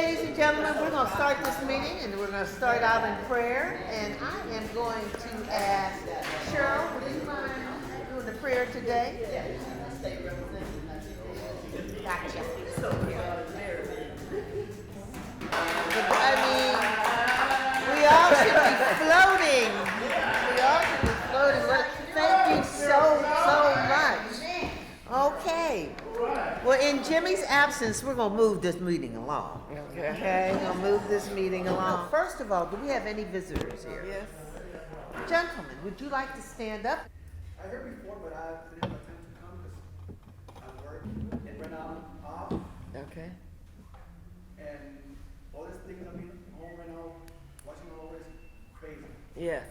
ladies and gentlemen, we're going to start this meeting, and we're going to start out in prayer. And I am going to ask Cheryl, would you mind doing the prayer today? Gotcha. I mean, we all should be floating. We all should be floating. Thank you so much. Okay. Well, in Jimmy's absence, we're going to move this meeting along. Okay? We're going to move this meeting along. First of all, do we have any visitors here? Yes. Gentlemen, would you like to stand up? I heard before, but I didn't have time to come because I work and right now I'm off. Okay. And all this thing I've been home right now, watching all this crazy. Yeah.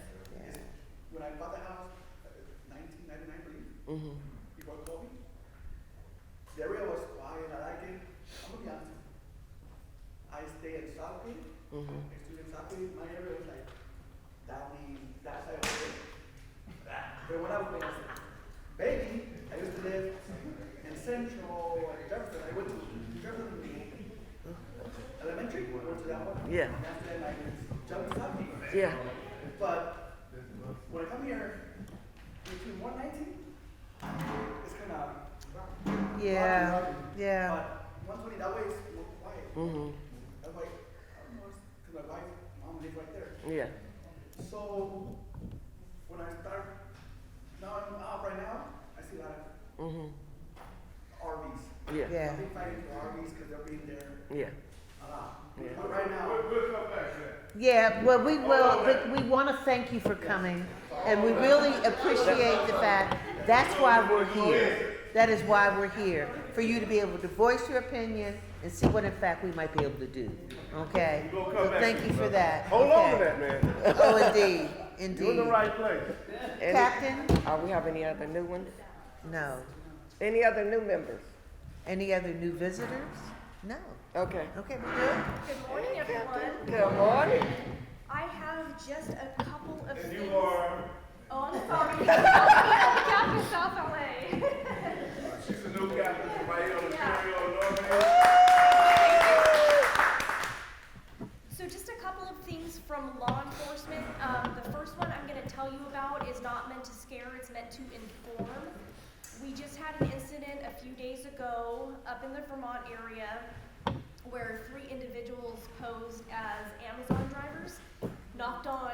When I bought the house, 1999, I believe, before COVID, the area was quiet. I like it. I'm gonna be honest. I stay in Southgate. I stood in Southgate. My area was like down that side of the way. But when I was baby, I used to live in Central and Jefferson. I went to Jefferson Elementary. I went to that one. Yeah. And after that, I jumped to Southgate. Yeah. But when I come here, between 119, it's kind of Yeah. But 120, that way it's more quiet. That way, I don't know, because my wife, mom lives right there. Yeah. So when I start, now I'm out right now, I see a lot of RVs. Yeah. Yeah. I've been fighting for RVs because they're being there Yeah. a lot. Yeah. But right now, We'll come back to that. Yeah, well, we will, but we want to thank you for coming, and we really appreciate the fact, that's why we're here. That is why we're here, for you to be able to voice your opinion and see what in fact we might be able to do, okay? We'll come So back thank to you you, for brother. that. Hold on to okay? that, man. Oh, indeed, You're in the indeed. right place. Captain? We have any other new ones? No. Any other new members? Any other new visitors? No. Okay. Okay, we're good? Good morning, everyone. Good morning. I have just a couple of And things. you are, Oh, I'm sorry. Captain South LA. she's a new captain from right here on the Ontario, Northern. So just a couple of things from law enforcement. The first one I'm going to tell you about is not meant to scare, it's meant to inform. We just had an incident a few days ago up in the Vermont area where 3 individuals posed as Amazon drivers, knocked on,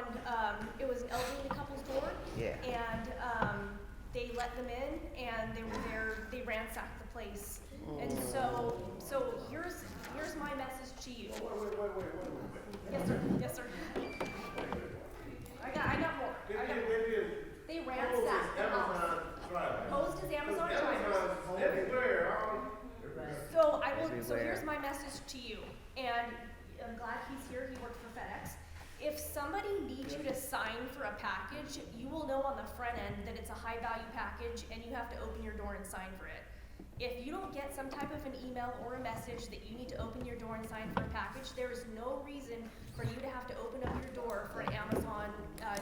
it was an elderly couple's door, Yeah. and they let them in, and they were there, they ransacked the place. And so here's my message to you. Wait. Yes, sir. Yes, sir. I got more. They ransacked the house. Posed as Amazon drivers. Everywhere. So here's my message to you, and I'm glad he's here. He worked for FedEx. If somebody needs you to sign for a package, you will know on the front end that it's a high value package, and you have to open your door and sign for it. If you don't get some type of an email or a message that you need to open your door and sign for a package, there is no reason for you to have to open up your door for an Amazon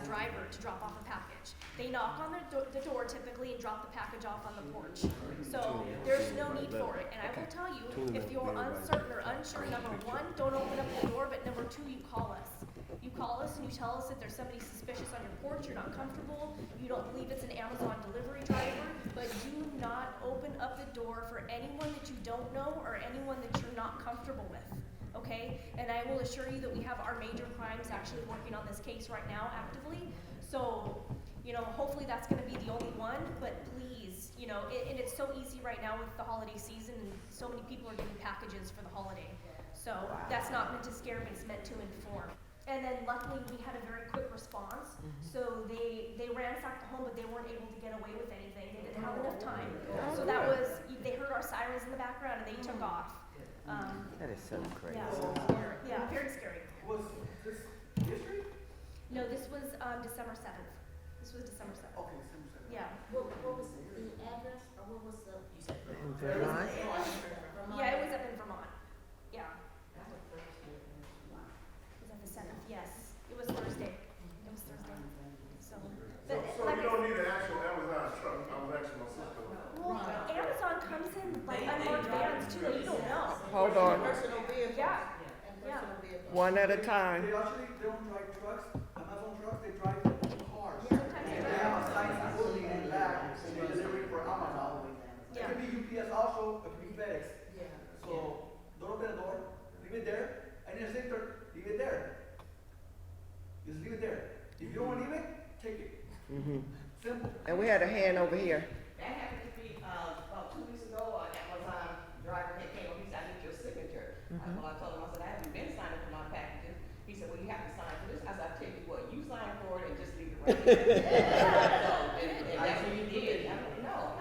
driver to drop off a package. They knock on the door typically and drop the package off on the porch. So there's no need for it. And I will tell you, if you're uncertain or unsure, number one, don't open up the door, but number two, you call us. You call us and you tell us that there's somebody suspicious on your porch, you're not comfortable, you don't believe it's an Amazon delivery driver, but do not open up the door for anyone that you don't know or anyone that you're not comfortable with, okay? And I will assure you that we have our major crimes actually working on this case right now actively. So, hopefully that's gonna be the only one, but please, and it's so easy right now with the holiday season and so many people are getting packages for the holiday. So that's not meant to scare, but it's meant to inform. And then luckily we had a very quick response. So they ransacked the home, but they weren't able to get away with anything. They didn't have enough time. So that was, they heard our sirens in the background and they took off. That is so crazy. Yeah, very scary. was this history? No, this was December 7th. This was December 7th. Okay, December 7th. Yeah. What was the address, or what was the, you said Vermont? Vermont? Vermont? Yeah, it was up in Vermont. Yeah. That's the first year in Vermont. It was at the 7th, yes. It was Thursday. It was Thursday. So, So you don't need an actual Amazon truck. I was asking my sister. well, Amazon comes in like unmarked vans too, and you don't know. Hold on. Personal vehicle. Yeah. And at a time. They don't drive trucks, Amazon trucks, they drive their own cars. And they have a sign fully in black, and they deliver it for Amazon. It Yeah. could be UPS also, it could be FedEx. Yeah. So, don't open the door, leave it there, and in the center, leave it there. Just leave it there. If you don't want to leave it, take it. Simple. And we had a hand over here. That happened to me, about 2 weeks ago, an Amazon driver came up, he said, I need your signature. Well, I told him, I said, I haven't been signing for my packages. He said, well, you have to sign for this. I said, I'll tell you what, you sign for it and just leave it right there. And that's what he did. I don't know.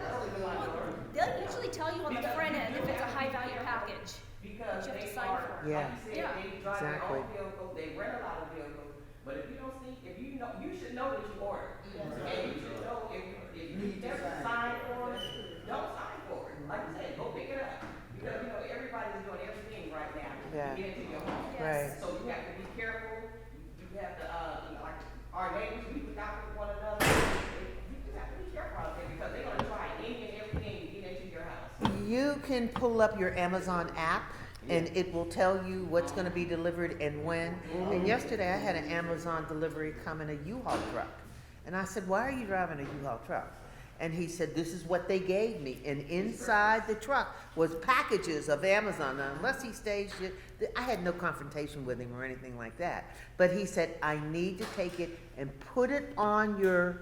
They'll usually tell you on the front end if it's a high value package. Because That you have to they sign are, for. like Yeah. you said, Yeah. they drive Exactly. their own vehicles, they rent a lot of vehicles. But if you don't see, if you know, you should know what you ordered. And you should know if you never sign for it, don't sign for it. Like you said, go pick it up. Because, you know, everybody's doing everything right now Yeah. to get into your home. Right. So you have to be careful. You have to, you know, like our neighbors, we look out for one another. You just have to be careful out there because they're gonna try any and everything to get into your house. You can pull up your Amazon app and it will tell you what's gonna be delivered and when. And yesterday I had an Amazon delivery come in a U-Haul truck. And I said, why are you driving a U-Haul truck? And he said, this is what they gave me. And inside the truck was packages of Amazon. Now, unless he staged it, I had no confrontation with him or anything like that. But he said, I need to take it and put it on your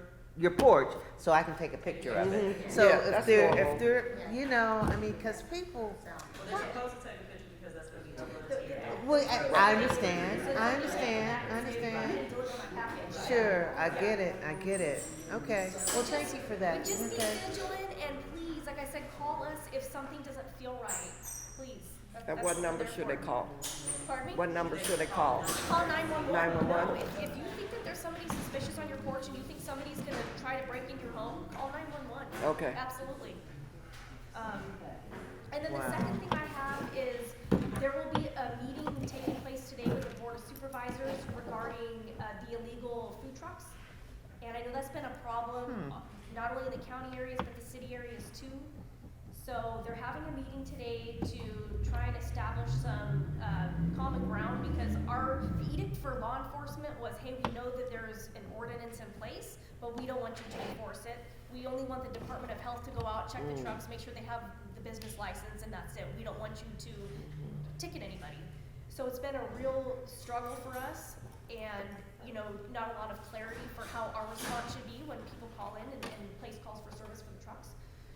porch so I can take a picture of it. So Yeah, if that's they're, normal. if they're, you know, I mean, cause people, Well, they're supposed to take a picture because that's gonna be uploaded to your app. well, I understand, I understand, I understand. Deliver my package. Sure, I get it. Okay, well, thank you for that. But just be Okay. vigilant and please, like I said, call us if something doesn't feel right. Please. And what number should they call? Pardon me? What number should they call? Call 911. 911? No, if you think that there's somebody suspicious on your porch and you think somebody's gonna try to break into your home, call 911. Okay. Absolutely. And then Wow. the second thing I have is there will be a meeting taking place today with the Board of Supervisors regarding the illegal food trucks. And I know that's been a problem, not only in the county areas, but the city areas too. So they're having a meeting today to try and establish some common ground because our edict for law enforcement was, hey, we know that there's an ordinance in place, but we don't want you to enforce it. We only want the Department of Health to go out, check the trucks, make sure they have the business license, and that's it. We don't want you to ticket anybody. So it's been a real struggle for us, and you know, not a lot of clarity for how our response should be when people call in and place calls for service for the trucks.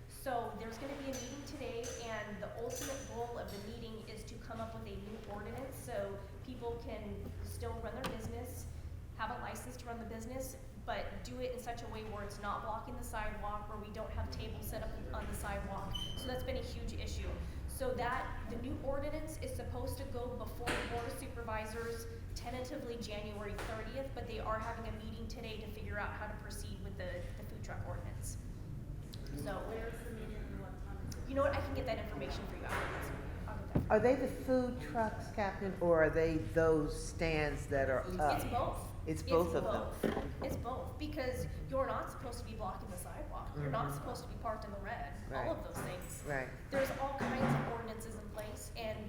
So there's gonna be a meeting today, and the ultimate goal of the meeting is to come up with a new ordinance so people can still run their business, have a license to run the business, but do it in such a way where it's not blocking the sidewalk, where we don't have tables set up on the sidewalk. So that's been a huge issue. So that, the new ordinance is supposed to go before the Board of Supervisors tentatively January 30th, but they are having a meeting today to figure out how to proceed with the food truck ordinance. So, Where's the meeting and what time is it? you know what, I can get that information for you after this. I'll get that. Are they the food trucks, Captain, or are they those stands that are up? It's both. It's both of them. It's both, because you're not supposed to be blocking the sidewalk. You're not supposed to be parked in the red, Right. all of those things. Right. There's all kinds of ordinances in place, and,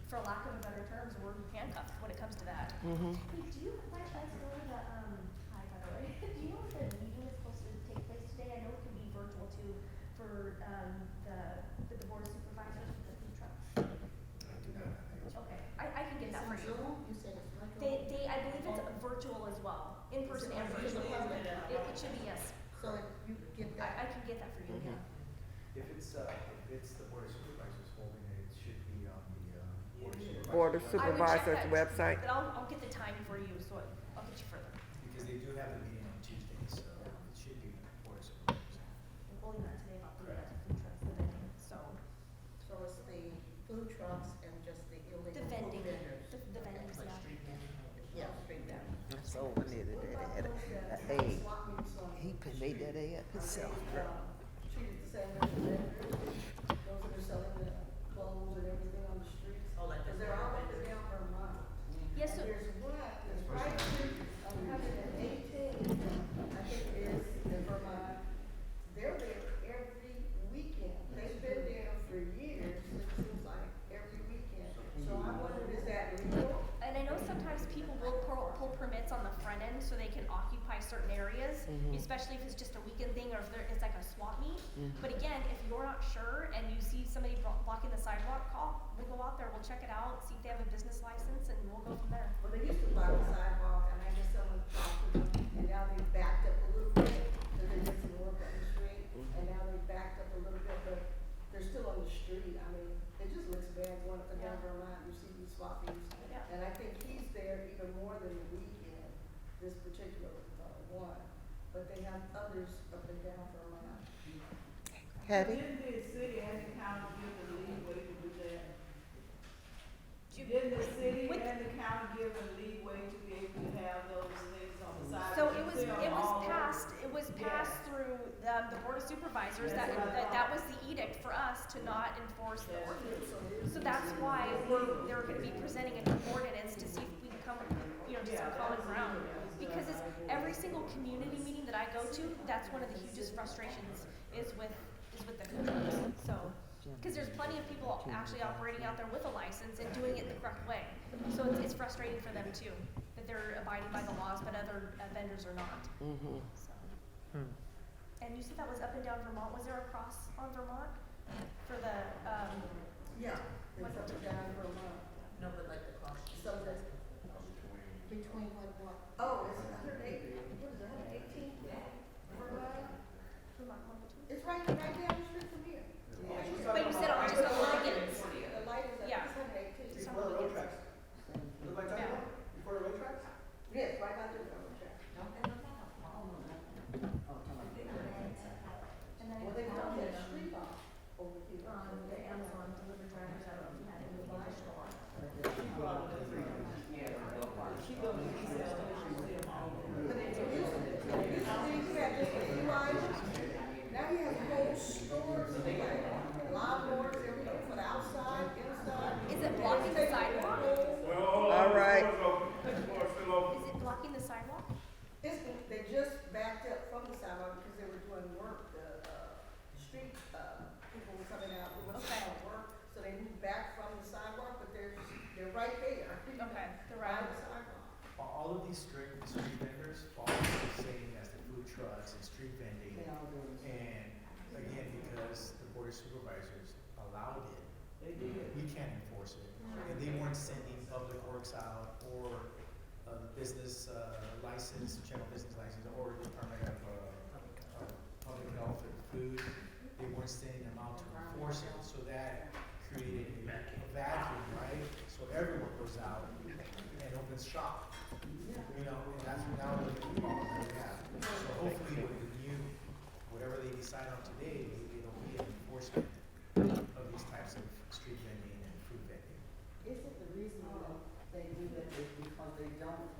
for lack of a better terms, we're handcuffed when it comes to that. Hey, do you, by chance know the, hi, by the way, do you know if the meeting is supposed to take place today? I know it can be virtual too, for, the Board of Supervisors with the food trucks. Okay, I can get that for you. Zoom? You said it's virtual? I believe it's virtual as well, in person and virtual. It should be, yes. So that you get that. I can get that for you, yeah. If it's the Board of Supervisors holding it, it should be on the Board of I would check Supervisors that, website. But I'll get the time for you, so I'll get you further. Because they do have a meeting on Tuesdays, so it should be the Board of Supervisors. We're holding that today about the food trucks, the vending, so, So it's the food trucks and just the illegal the food vending, vendors. the vendors, yeah. Yeah, street vendors. I sold one the other day that had a egg. He made that egg up himself. Treated the same as the vendors, those that are selling the clothes and everything on the streets. Oh, like the Cause they're all up vendors. and down Vermont. Yes, And so, there's right here, 118, I think it is, in Vermont. They're there every weekend. They've been there for years, it seems like, every weekend. So I wondered, is that legal? pull permits on the front end so they can occupy certain areas, especially if it's just a weekend thing or if it's like a swap meet. But again, if you're not sure and you see somebody blocking the sidewalk, we'll go out there, we'll check it out, see if they have a business license, and we'll go from there. Well, they used to block the sidewalk, and I guess someone talked to them, and now they backed up a little bit, because they did some work on the street, and now they backed up a little bit, but they're still on the street. I mean, it just looks bad going up and down Vermont, you see these swap meets. Yeah. And I think he's there even more than the weekend, this particular, one, but they have others up and down Vermont. Hetty? Didn't the city and the county give the leeway to do that? Do- Didn't the city with- and the county give the leeway to be able to have those things on the side? So that you it see them all over? was passed through the board of supervisors, that was the edict for us to not enforce the ordinance. So that's why they're gonna be presenting a new ordinance to see if we can come, to some common ground. Because it's every single community meeting that I go to, that's one of the hugest frustrations is with the food trucks. So, cause there's plenty of people actually operating out there with a license and doing it the correct way. So it's frustrating for them too, that they're abiding by the laws, but other vendors are not. So. And you said that was up and down Vermont. Was there a cross on Vermont for the, Yeah, it's up and down Vermont. No, but like the cost. So that's Between what? Oh, it's 108, what is it, 118? Vermont? Vermont? It's right down the street from here. But you said just on Liggins. The light is Yeah. at 118. It's Before the road tracks. Look like that, Yeah. before the road tracks? Yes, right out there, from the track. And then Well, they found that street off over here. the Amazon delivery drivers, I don't know if you had any additional on. But it used to be, he had just a few items. Now he has whole stores, like lawnmowers, everything for the outside, inside. Is it blocking the sidewalk? All right. Is it blocking the sidewalk? They just backed up from the sidewalk because they were doing work, the street, people were coming out, doing some work. So they moved back from the sidewalk, but they're right there. Okay, they're By right. the sidewalk. All of these street vendors fall under the same as the food trucks and street vending. And again, because the board of supervisors allowed it, we can't enforce it. And they weren't sending public works out or the business license, general business license, or Department of Public Health and Food. They weren't sending them out to enforce it, so that created a vacuum, right? So everyone goes out and opens shop. And that's now the problem that we have. So hopefully with the new, whatever they decide on today, it'll be an enforcement of these types of street vending and food vending. Isn't the reason they do that is because they don't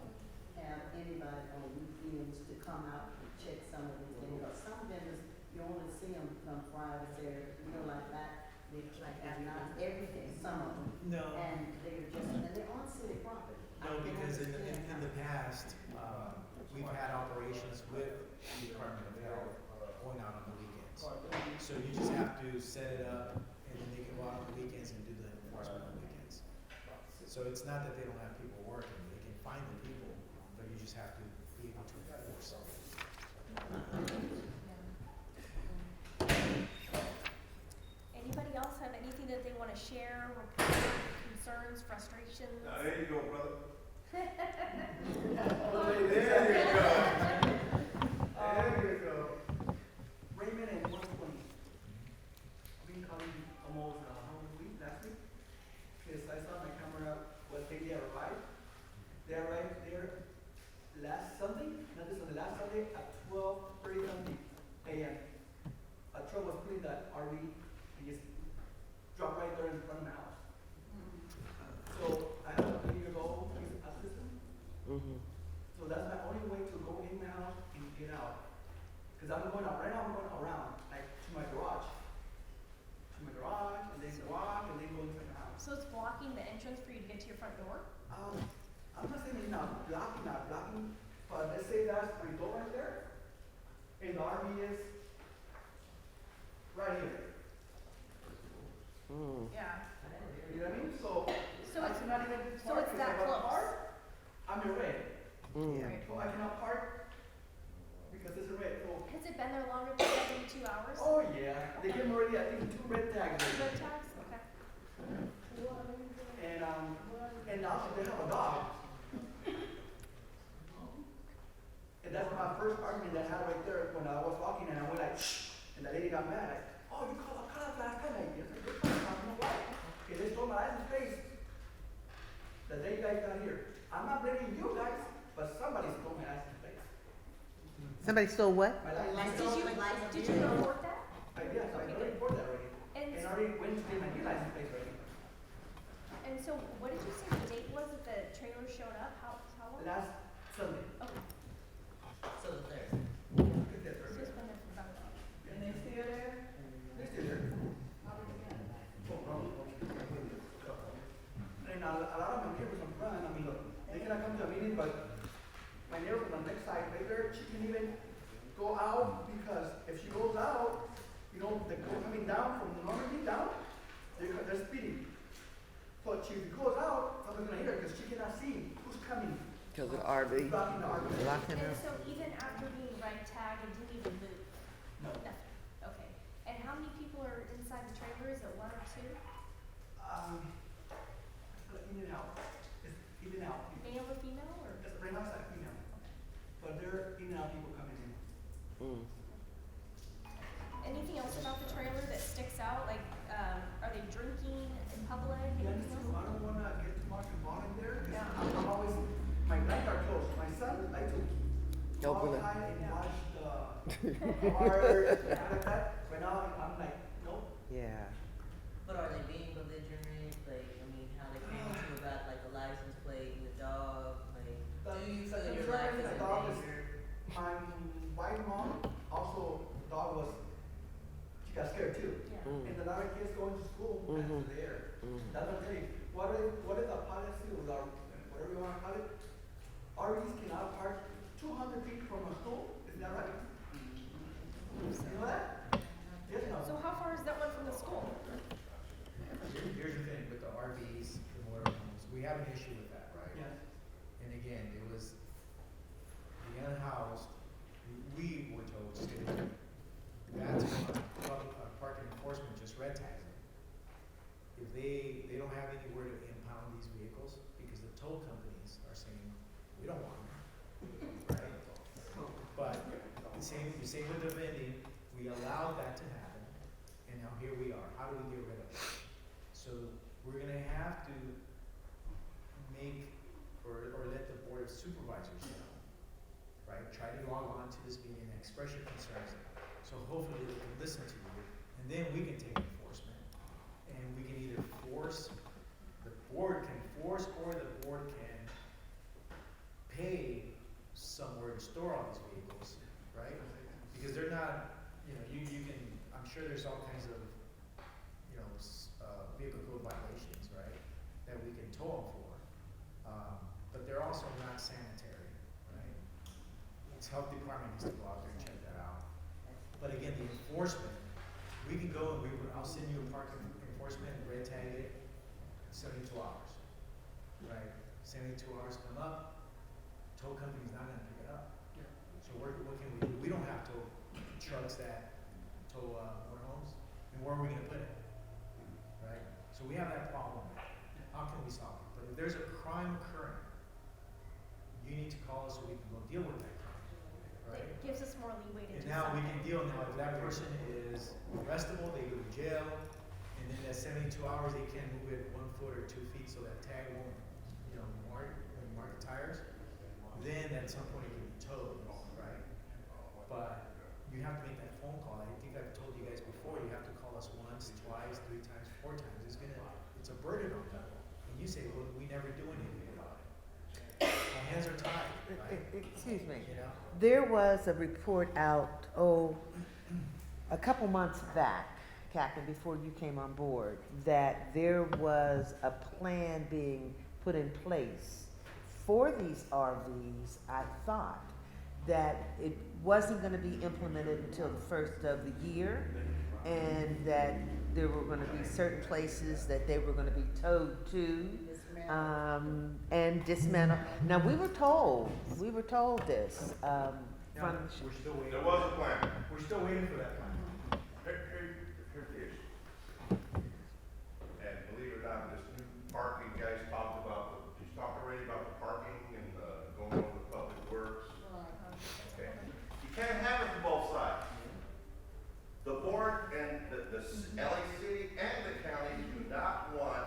have anybody on weekends to come out and check some of these things? Because some vendors, you only see them come Friday, Saturday, like that. They have not everything, some of them. No. And they're on city property. No, because in the past, we've had operations with the Department of Health going out on the weekends. So you just have to set it up, and then they can go out on the weekends and do the enforcement on the weekends. So it's not that they don't have people working, they can find the people, but you just have to be able to enforce them. Anybody else have anything that they wanna share, report, concerns, frustrations? Now, there you go, brother. There you go. Raymond and 120. I've been calling almost how many weeks, last week? Because I saw my camera what day they arrived. They arrived there last Sunday, not this Sunday, last Sunday at 12:30 a.m. A truck was putting that RV and just dropped right there in front of my house. So I have a 3-year-old assistant. So that's my only way to go in my house and get out. Because I'm going out, right now I'm going around, like to my garage. And then walk, and then go into my house. So it's blocking the entrance for you to get to your front door? I'm not saying it's not blocking, but let's say that's my door right there, and the RV is right here. Yeah. You know what I mean? So So I it's- cannot even so park it's if that I want to close? park, I'm in red. Right. So I cannot park because it's red. So, Has it been there longer than 72 hours? oh yeah, they gave me already, I think, 2 red tags. Red tags? Okay. And also they have a dog. And that's my first argument that I had right there when I was walking and I went like, shh, and the lady got mad. Like, oh, you called a cop last time. I said, good time, I don't know why. Okay, they stole my license plate the day you guys got here. I'm not blaming you guys, but somebody stole my license plate. Somebody stole what? My license plate. Did you report that? Yes, I already reported that already. And And I already went to get my new license plate already. And so, what did you say the date was that the trailer showed up? How long? Last Sunday. Okay, So the third. Good day, so sir. it's been there for about a month. And they still there? They're still there. Oh, no. And a lot of my neighbors in front, I mean, look, they cannot come to a meeting, but my neighbor on the next side, right there, she can even go out, because if she goes out, you know, they go coming down from Normandy down, they're speeding. But she goes out, someone's gonna hit her, because she cannot see who's coming. Because of RV. Blocking the artery. Locking And up. so even after being red tagged, it didn't even move? No. Nothing, okay. And how many people are inside the trailer? Is it 1 or 2? In and out. It's in and out. Male or female, or? Right now it's like female. But there are in and out people coming in. Anything else about the trailer that sticks out? Like, are they drinking in public? Yeah, Anything too, else? I don't wanna get too much involved in there, 'cause Yeah. I'm always, my nights are closed. My son likes to go Open it. outside and watch the cars, and stuff like that. Right now, I'm like, nope. Yeah. But are they being belligerent, like, I mean, how they came to you about like the license plate and the dog, like, do you feel your life is The in dog is, danger? my white mom, also, the dog was, she got scared too. Yeah. And a lot of kids going to school Mhm. after there. That's what I'm telling you. What is the policy with our, whatever you wanna call it? RVs cannot park 200 feet from a school, is that right? You know that? Yes, or no? So how far is that one from the school? Here's the thing, with the RVs, the motorhomes, we have an issue with that, right? Yes. And again, it was the unhoused, we were told, stay away. That's why parking enforcement just red tags them. If they don't have anywhere to impound these vehicles, because the tow companies are saying, we don't want them, right? But the same with the vending, we allowed that to happen, and now here we are. How do we get rid of it? So we're gonna have to make, or let the board of supervisors know, right? Try to log on to this meeting and express your concerns. So hopefully they can listen to you, and then we can take enforcement. And we can either force, the board can force, or the board can pay somewhere to store all these vehicles, right? Because they're not, you can, I'm sure there's all kinds of, vehicle code violations, right? That we can tow them for. But they're also not sanitary, right? It's health department needs to go out there and check that out. But again, the enforcement, we can go and I'll send you a parking enforcement and red tag it, 72 hours, right? 72 hours come up, tow company's not gonna pick it up. So what can we do? We don't have tow trucks that tow motorhomes, and where are we gonna put it? Right? So we have that problem. How can we solve it? But if there's a crime occurring, you need to call us so we can go deal with that crime, right? It gives us more leeway to And do now we something. can deal, now if that person is arrestable, they go to jail, and then that 72 hours, they can't move it 1 foot or 2 feet so that tag won't, mark the tires, then at some point it can be towed, right? But you have to make that phone call. I think I've told you guys before, you have to call us once, twice, 3 times, 4 times. It's a burden on them. And you say, well, we never do anything about it. My hands are tied, right? Excuse me. You know? There was a report out, a couple months back, Captain, before you came on board, that there was a plan being put in place for these RVs. I thought that it wasn't gonna be implemented until the first of the year, and that there were gonna be certain places that they were gonna be towed to. Ms. Mayor, and dismantle. Now, we were told this, from, We're still waiting. There was a plan. We're still waiting for that plan. Here's the issue. And believe it or not, this new parking, guys talked about, he's talked already about the parking and, going over the public works. Okay. You can't have it from both sides. The board and the LA City and the county do not want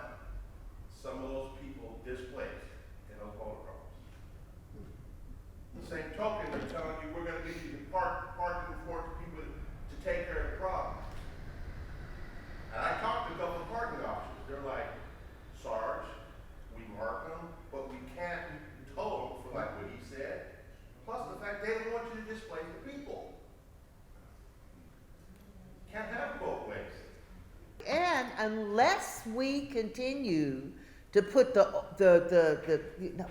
some of those people displaced in those motor homes. The same token, they're telling you, we're gonna give you the parking for people to take care of the problem. And I talked to a couple of parking officers, they're like, Sarge, we mark them, but we can't tow them for like what he said. Plus the fact they don't want you to displace the people. Can't have it both ways. and unless we continue to put the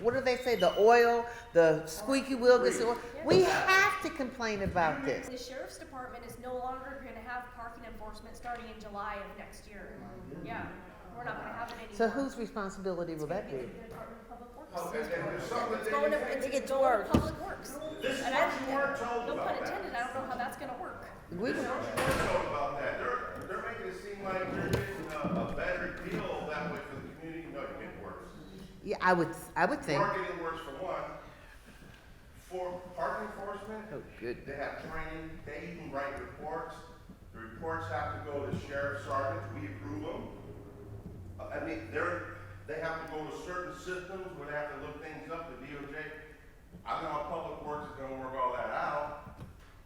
what do they say, the oil, the squeaky wheel gets the oil, we have to complain about this. The sheriff's department is no longer gonna have parking enforcement starting in July of next year. Yeah, we're not gonna have it anymore. So whose responsibility will that be? The Department of Public Works. Oh, and there's something that It's going to, they it's It gets going to worse. Public Works. This is And what you weren't told no about pun that. intended, I don't know how that's gonna work. We This is what you weren't told about that. They're making it seem like they're getting a better deal that way for the community. No, you're getting worse. Yeah, I would think. We're getting worse for one. For parking enforcement, Oh, goodness. they have training, they even write reports. The reports have to go to sheriff sergeants, we approve them. I mean, they have to go to certain systems where they have to look things up, the DOJ. I don't know how Public Works is gonna work all that out.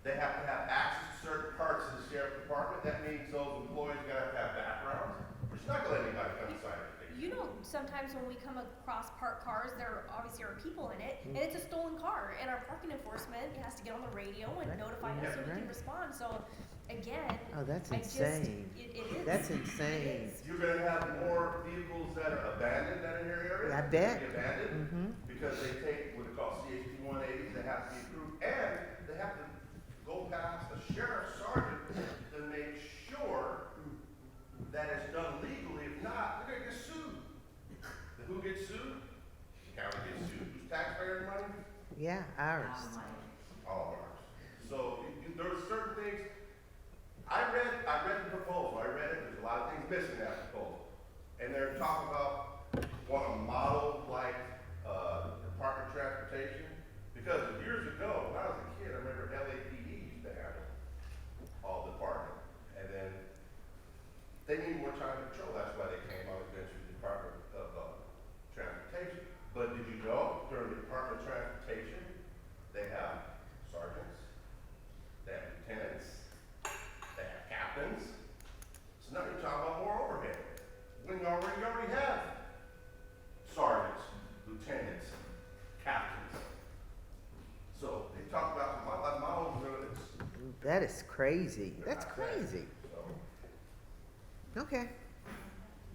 They have to have access to certain parts of the sheriff's department, that means those employees gotta have backgrounds. We're just not gonna let anybody come inside of it. You know, sometimes when we come across parked cars, there obviously are people in it, and it's a stolen car, and our parking enforcement has to get on the radio and notify us so we can Right. respond, so, again, Oh, that's I just, insane. it is. That's It insane. is. You're gonna have more vehicles that are abandoned that in your area. I bet. They're gonna be abandoned, Mhm. because they take what they call CHP 180s, they have to be approved, and they have to go past the sheriff's sergeant to make sure that it's done legally. If not, they're gonna get sued. And who gets sued? The county gets sued. Who's taxpayers' money? Yeah, ours. All of ours. So there are certain things. I read the proposal. I read it. There's a lot of things missing in that proposal, and they're talking about want a model like Department of Transportation, because years ago when I was a kid, I remember LAPD used to have all department, and then they need more time to patrol. That's why they came out eventually the Department of Transportation. But did you know during the Department of Transportation they have sergeants, they have lieutenants, they have captains. So now you're talking about more overhead. When you already have sergeants, lieutenants, captains. So they talk about my models. That is crazy. That's crazy. So Okay.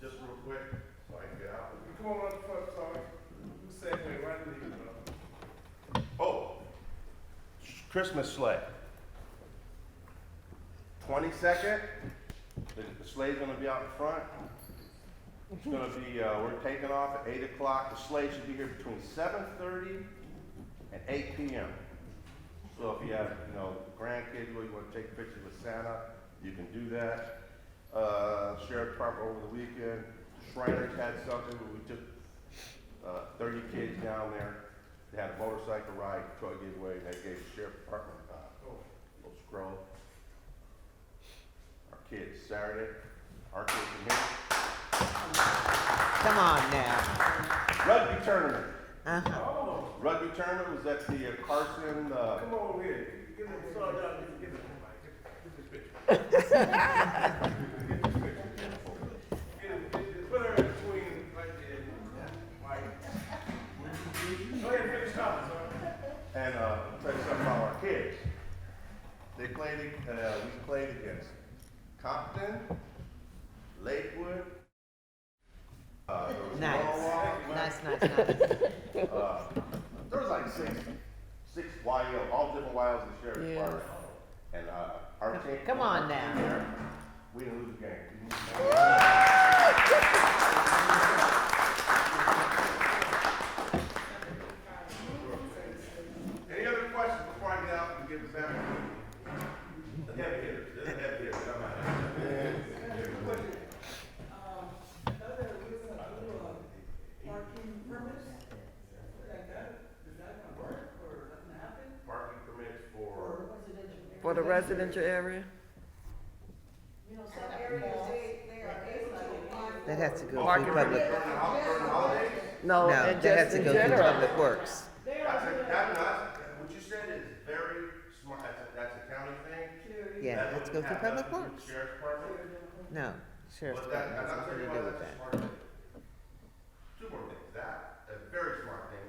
just real quick, so I can get out. Come on up front, sorry. Segue right in here. Oh, Christmas sleigh. 22nd, the sleigh's gonna be out in front. It's gonna be, we're taking off at 8 o'clock. The sleigh should be here between 7:30 and 8 p.m. So if you have, grandkids where you wanna take pictures with Santa, you can do that. Sheriff Department over the weekend, Shriners had something where we took 30 kids down there. They had a motorcycle ride, toy giveaway, and they gave the Sheriff Department a little scroll. Our kids, Saturday, our kids in here. Come on now. Rugby tournament. Uh-huh. Oh. Rugby tournament was at the Carson, Come over here. Give them, sorry, give them, get this picture. Get this picture. Put her in between right there. Mike. Go ahead and finish talking, sir. and tell you something about our kids. We played against Compton, Lakewood, there was Nice. Norwalk, Nice. there was like six YL, all different YLs in the sheriff's Yeah. department. And our team. Come on now. We didn't lose the game. For the residential area? You know, some areas, they are able to apply for. That has to go Parking. through public, During the holidays, No, no, and that has just to in go through general. public works. what you said is very smart, that's a county thing. Yeah, That let's go wouldn't through have public nothing to do with works. Sheriff's Department. No, sheriff's But that, department and has I'll tell nothing you to do why with that's a that. smart thing. Two more things, a very smart thing,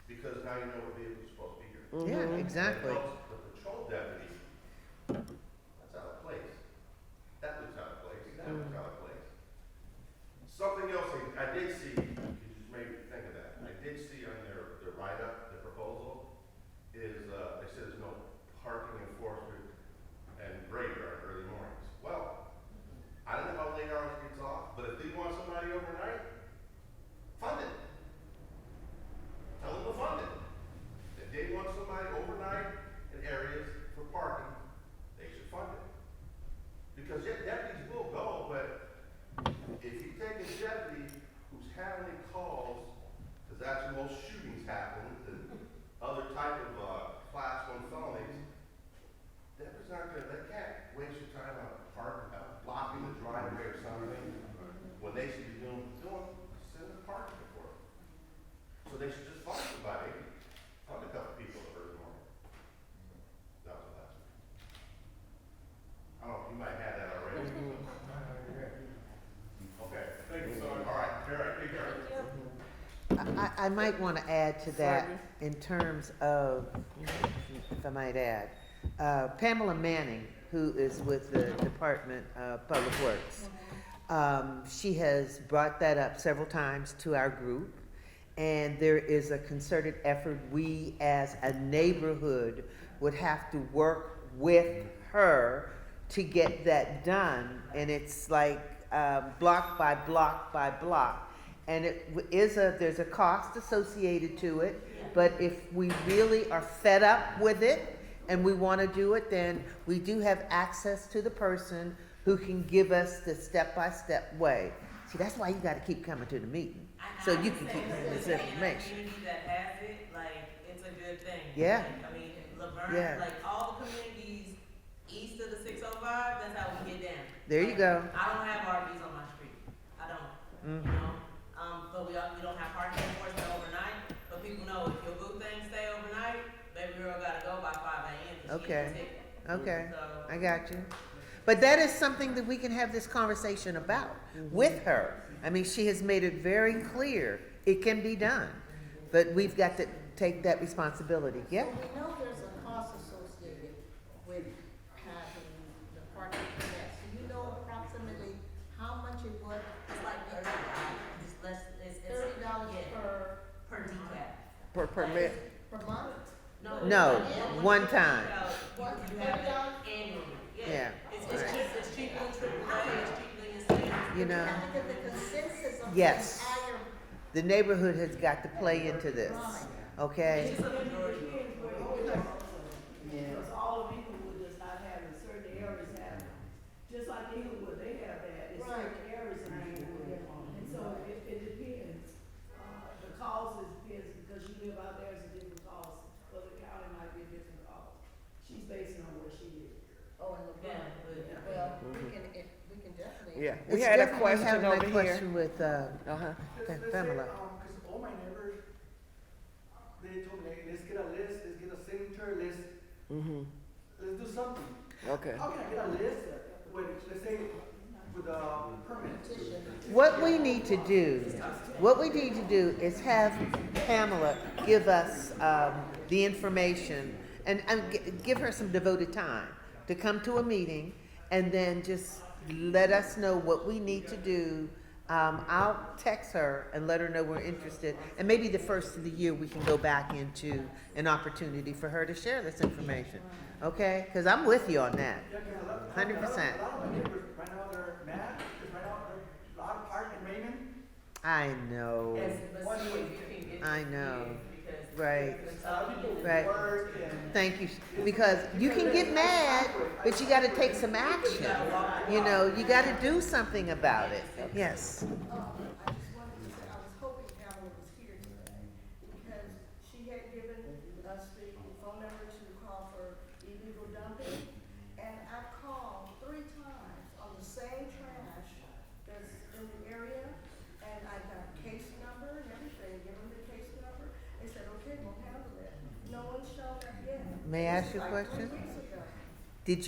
because now you know what vehicle's supposed to be here. Yeah, exactly. And the patrol deputy, that's out of place. That looks out of place, that looks out of place. Something else I did see, you just made me think of that, I did see on their write-up, the proposal, is, they said there's no parking enforcement and graveyard early mornings. Well, I don't know how late hours gets off, but if they want somebody overnight, fund it. Tell them to fund it. If they want somebody overnight in areas for parking, they should fund it. Because yeah, deputies will go, but if you take a deputy who's handling calls, because that's where most shootings happen, and other type of class 1 felonies, deputies aren't gonna, they can't waste your time on parking, blocking the driveway or something, when they should be doing send the parking for them. So they should just fund somebody, fund a couple people the first morning. That was the last one. I don't know, you might have that already. Okay, thank you, sir. All right, take care. I might want to add to that in terms of, if I might add, Pamela Manning, who is with the Department of Public Works. She has brought that up several times to our group, and there is a concerted effort. We as a neighborhood would have to work with her to get that done, and it's like block by block by block. And there's a cost associated to it, but if we really are fed up with it and we want to do it, then we do have access to the person who can give us the step-by-step way. See, that's why you got to keep coming to the meeting, so you can keep getting this information. Community that has it, like, it's a good thing. Yeah. Like, I mean, Laverne, Yeah. like, all the communities east of the 605, that's how we get down. There you Like, go. I don't have RVs on my street. I don't. Mhm. You know? But we don't have parking enforcement overnight. But people know if your boo thing stay overnight, baby girl gotta go by 5 a.m. 'cause she Okay. ain't ticket. Okay, So- I got you. But that is something that we can have this conversation about with her. I mean, she has made it very clear it can be done, but we've got to take that responsibility. Yeah? So we know there's a cost associated with having the parking permits. Do you know approximately how much it would? It's like $30. It's less, it's $30 yeah, per decaf. Per permit? Per month? No, one time. You have it annually. Yeah. It's cheap, it's cheaper than AAA, it's cheaper than your standard. You know, Have to get the consensus of the Yes. entire. the neighborhood has got to play into this, okay? It's just a majority. Because all of Inglewood does not have it, certain areas have it. Just like Inglewood, they have that, it's certain areas of Inglewood. And so it depends. The cause depends, because you live out there, it's a different cause. For the county might be a different cause. She's basing on where she lives. Oh, and the Yeah, Well, we can definitely. Yeah, we It's had a definitely question having that over here. question with, Uh-huh. Pamela. Because all my neighbors, they told me, hey, let's get a list, let's get a signature list, Mm-hmm. let's do something. Okay. How can I get a list with, let's say, with a permit? What we need to do is have Pamela give us the information and give her some devoted time to come to a meeting and then just let us know what we need to do. I'll text her and let her know we're interested, and maybe the first of the year we can go back into an opportunity for her to share this information, okay? Because I'm with you on that, 100%. A lot of my neighbors, right now, they're mad, because right now, there's a lot of park in Raymond. I know, But see if you can get. I know. Because Right. it's all you Right. Work and. Thank you, because you can get mad, but you gotta take some action. You know, you gotta do something about it, yes. I just wanted to say, I was hoping Pamela was here today, because she had given us the phone number to call for illegal dumping, May I ask you a question? Did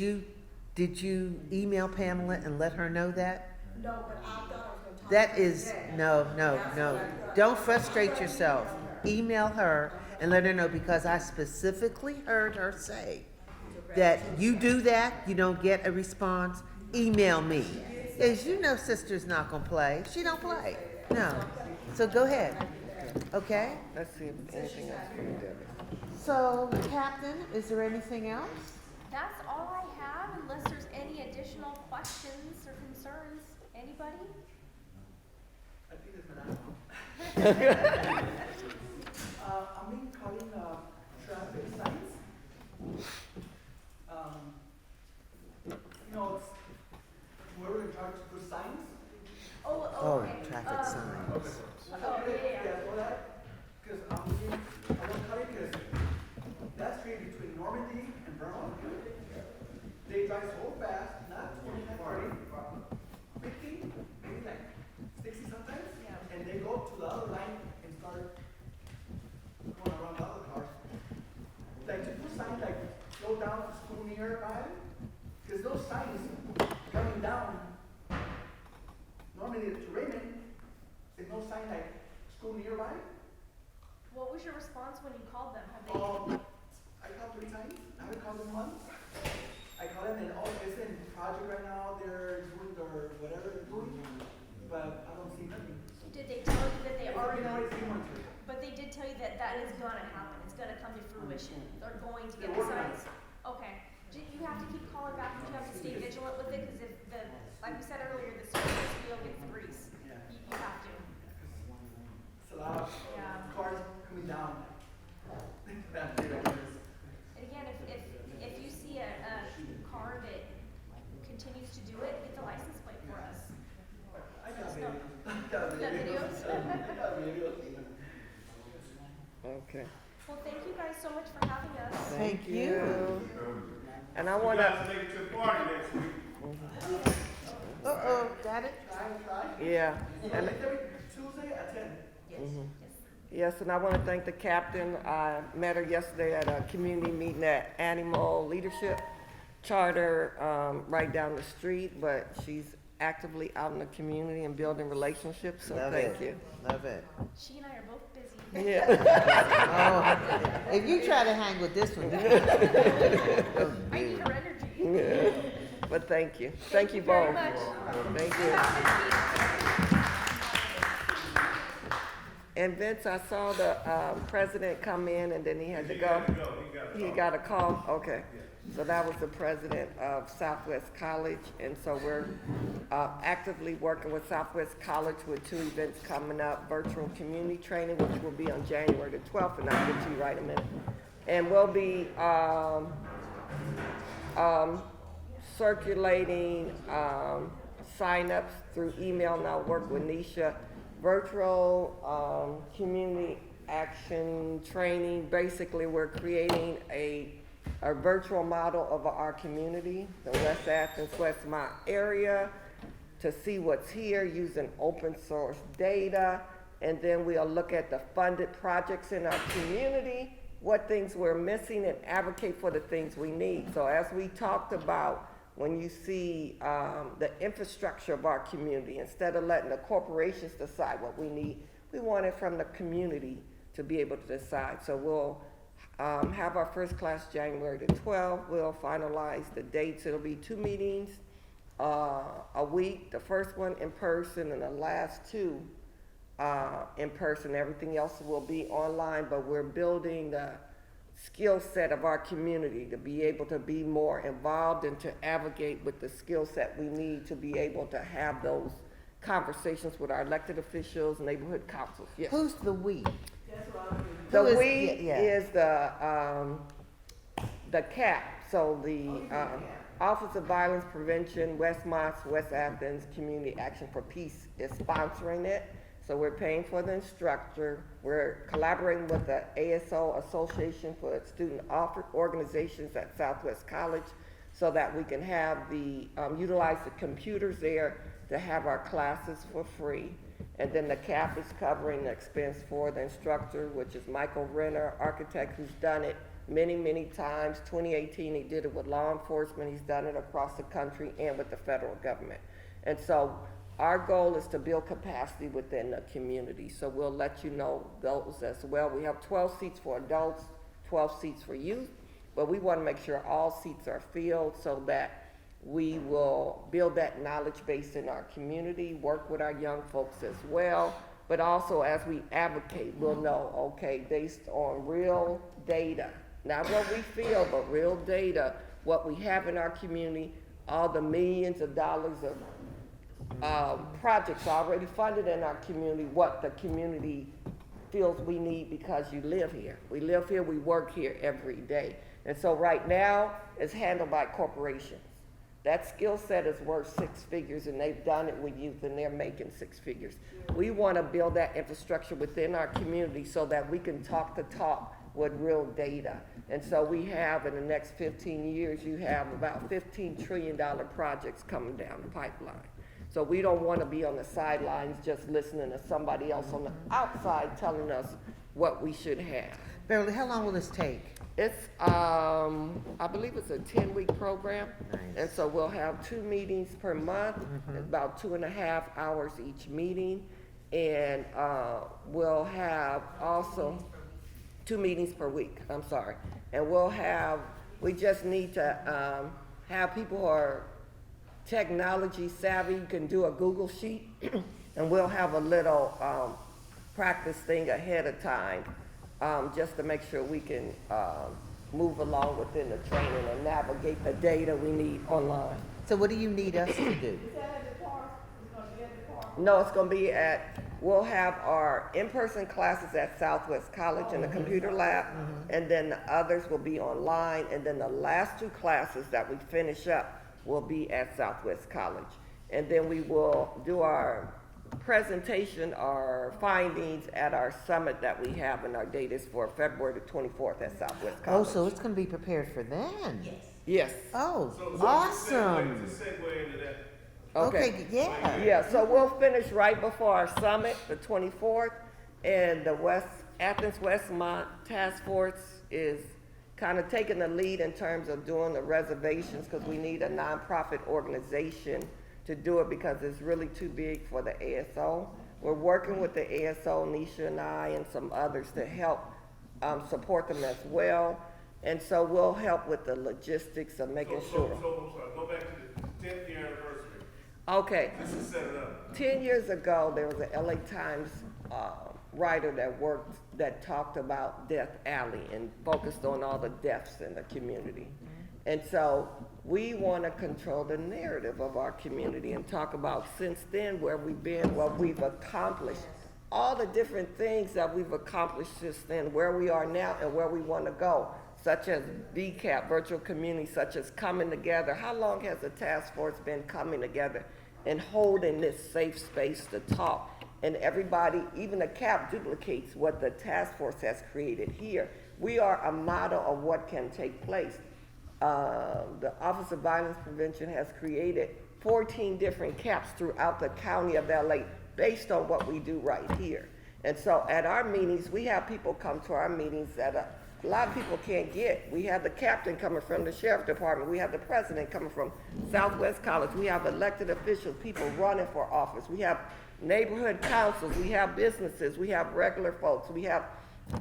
you email Pamela and let her know that? No, but I thought I was gonna talk That to her is, today. no. Don't frustrate yourself. Email her and let her know, because I specifically heard her say that you do that, you don't get a response, email me. As you know, sister's not gonna play. She don't play. No. So go ahead. Okay? Let's see if anything else from Debbie. So, Captain, is there anything else? That's all I have, unless there's any additional questions or concerns. Anybody? I think it's banana. I'm calling traffic signs. It's whoever in charge to put signs. Oh, Okay. traffic signs. Oh, yeah. Well, that, because I want calling because that street between Normandy and Vermont, they drive so fast, not 25, 30, 50, maybe like 60 sometimes, and they go to the other line and start going around the other cars. Like to put signs like slow down, school nearby, because those signs coming down normally to Raymond, there's no sign like school nearby. What was your response when you called them? Have they? I called 3 times. I haven't called them once. I called them and it's in project right now. They're doing their whatever they're doing, but I don't see nothing. Did they tell you that they It's already? been already 3 months. But they did tell you that that is gonna happen. It's gonna come to fruition. They're going to get They're the working on signs. Okay. You have to keep calling back, but you have to stay vigilant with it, because if like we said earlier, the surface wheel gets the grease. Yeah. You have to. It's a lot of Yeah. cars coming down. And again, if you see a car that continues to do it, get the license plate for us. I got So- videos. I got You got videos? I got videos. Okay. Well, thank you guys so much for having us. Thank you. And I You wanna, guys make it to the party next week. Uh-oh, got it? Try. yeah, and Every Tuesday at 10. Yes. Yes. yes, and I want to thank the captain. I met her yesterday at a community meeting at Animal Leadership Charter, right down the street, but she's actively out in the community and building relationships, so Love thank it. you. Love it. She and I are both busy. Yeah. Oh, if you try to hang with this one, I need her energy. Yeah. But thank you. Thank you very both. much. Thank you. And Vince, I saw the president come in and then he had to go. He got a call? Okay. So that was the president of Southwest College, and so we're actively working with Southwest College with 2 events coming up: virtual community training, which will be on January the 12th, and I'll get to you right in a minute. And we'll be circulating sign-ups through email, and I'll work with Nisha. Virtual community action training. Basically, we're creating a virtual model of our community, the West Athens, Westmont area, to see what's here using open source data. And then we'll look at the funded projects in our community, what things we're missing, and advocate for the things we need. So as we talked about, when you see the infrastructure of our community, instead of letting the corporations decide what we need, we want it from the community to be able to decide. So we'll have our first class January the 12th. We'll finalize the dates. It'll be 2 meetings a week. The first one in person and the last 2 in person. Everything else will be online, but we're building the skill set of our community to be able to be more involved and to advocate with the skill set we need to be able to have those conversations with our elected officials, neighborhood councils. Yes. who's the we? That's what I'm. The Who is- we yeah. is the CAP, so the Office of Violence Prevention, Westmont's West Athens Community Action for Peace is sponsoring it. So we're paying for the instructor. We're collaborating with the ASO, Association for Student Organizations at Southwest College, so that we can have utilize the computers there to have our classes for free. And then the CAP is covering the expense for the instructor, which is Michael Renner, architect, who's done it many, many times. 2018, he did it with law enforcement. He's done it across the country and with the federal government. And so our goal is to build capacity within the community. So we'll let you know those as well. We have 12 seats for adults, 12 seats for youth, but we want to make sure all seats are filled so that we will build that knowledge base in our community, work with our young folks as well, but also as we advocate, we'll know, okay, based on real data, not what we feel, but real data, what we have in our community, all the millions of dollars of projects already funded in our community, what the community feels we need because you live here. We live here, we work here every day. And so right now, it's handled by corporations. That skill set is worth 6 figures, and they've done it with youth, and they're making 6 figures. We want to build that infrastructure within our community so that we can talk the talk with real data. And so we have, in the next 15 years, you have about $15 trillion projects coming down the pipeline. So we don't want to be on the sidelines just listening to somebody else on the outside telling us what we should have. Beverly, how long will this take? It's, I believe it's a 10-week program. Nice. And so we'll have 2 meetings per month, about 2.5 hours each meeting. And we'll have also 2 meetings per week, I'm sorry. And we just need to have people who are technology savvy, can do a Google sheet, and we'll have a little practice thing ahead of time. Just to make sure we can move along within the training and navigate the data we need online. So what do you need us to do? Is that at the park? It's gonna be at the park? No, it's going to be we'll have our in-person classes at Southwest College in the computer lab, and then the others will be online, and then the last 2 classes that we finish up will be at Southwest College. And then we will do our presentation, our findings at our summit that we have, in our date is for February the 24th at Southwest Oh, College. so it's gonna be prepared for then? Yes. Oh, So awesome. To segue into that, Okay, yeah. Yeah, so we'll finish right before our summit, the 24th, and the Athens Westmont Task Force is kind of taking the lead in terms of doing the reservations, because we need a nonprofit organization to do it because it's really too big for the ASO. We're working with the ASO, Nisha and I, and some others to help support them as well. And so we'll help with the logistics of making sure. I'm sorry, go back to the 10th year anniversary. Okay. This is set it up. 10 years ago, there was an LA Times writer that talked about Death Alley and focused on all the deaths in the community. And so we want to control the narrative of our community and talk about since then where we've been, what we've accomplished, all the different things that we've accomplished since then, where we are now and where we want to go, such as VCAP, virtual community, such as coming together. How long has the task force been coming together and holding this safe space to talk? And everybody, even the CAP, duplicates what the task force has created here. We are a model of what can take place. The Office of Violence Prevention has created 14 different CAPs throughout the county of LA based on what we do right here. And so at our meetings, we have people come to our meetings that a lot of people can't get. We have the captain coming from the sheriff department. We have the president coming from Southwest College. We have elected officials, people running for office. We have neighborhood councils. We have businesses. We have regular folks. We have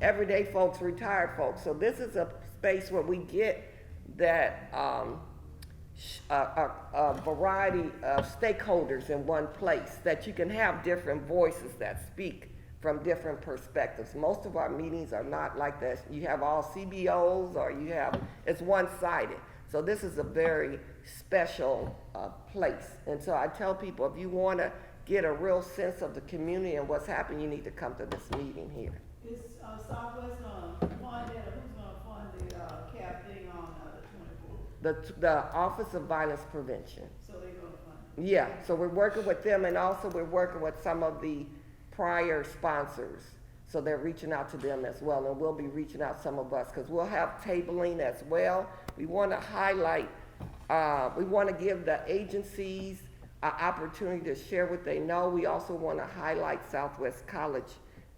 everyday folks, retired folks. So this is a space where we get that a variety of stakeholders in one place, that you can have different voices that speak from different perspectives. Most of our meetings are not like this. You have all CBOs, or it's one-sided. So this is a very special place. And so I tell people, if you want to get a real sense of the community and what's happening, you need to come to this meeting here. Is Southwest gonna fund it, or who's gonna fund the cap thing on the 24th? The Office of Violence Prevention. So they're gonna fund it? Yeah, so we're working with them, and also we're working with some of the prior sponsors. So they're reaching out to them as well, and we'll be reaching out some of us, because we'll have tabling as well. We want to highlight, we want to give the agencies an opportunity to share what they know. We also want to highlight Southwest College.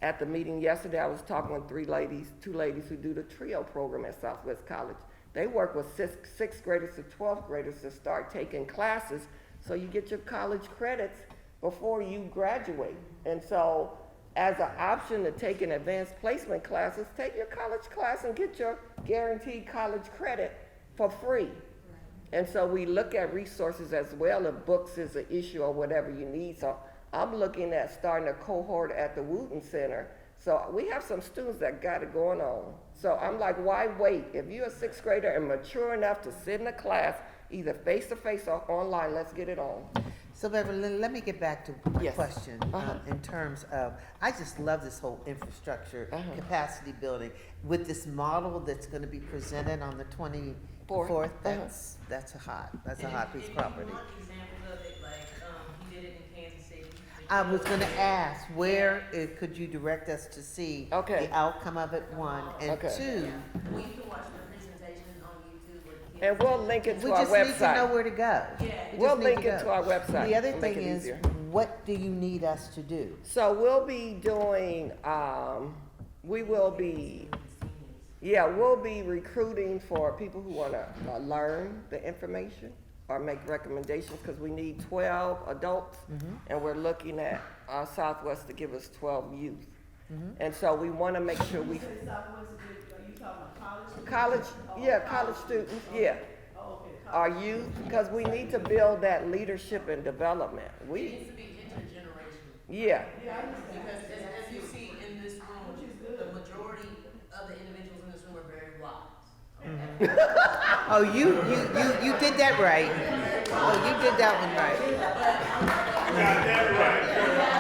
At the meeting yesterday, I was talking with two ladies who do the TRIO program at Southwest College. They work with sixth graders to 12th graders to start taking classes so you get your college credits before you graduate. And so as an option to take an advanced placement classes, take your college class and get your guaranteed college credit for free. And so we look at resources as well if books is an issue or whatever you need. So I'm looking at starting a cohort at the Wooten Center. So we have some students that got it going on. So I'm like, why wait? If you're a sixth grader and mature enough to sit in a class, either face-to-face or online, let's get it on. So Beverly, let me get back to my Yes. question in terms of, I just love this whole infrastructure capacity building with this model that's going to be presented on the 24th. That's a hot piece of property. If you want examples of it, like, he did it in Kansas City. I was going to ask, where could you direct us to see Okay. the outcome of it, one, and Okay. two, Well, you can watch the presentation on YouTube with the kids. And we'll link it we to our just need to know website. where to go. Yeah. We just We'll need link to it go. to our website. The other and make thing it is, easier. what do you need us to do? So we'll be doing, we'll be recruiting for people who want to learn the information or make recommendations, because we need 12 adults, and we're looking at Southwest to give us 12 youth. And so we want to make sure we, You say Southwest, are you talking about college? college, yeah, college students, yeah, Oh, okay, our youth, because we need to build that leadership and development. It We, needs to be intergenerational. yeah, Yeah, I understand. Because as you see in this room, the majority of the individuals in this room are very wise. Oh, you did that right. Oh, you did that one right. You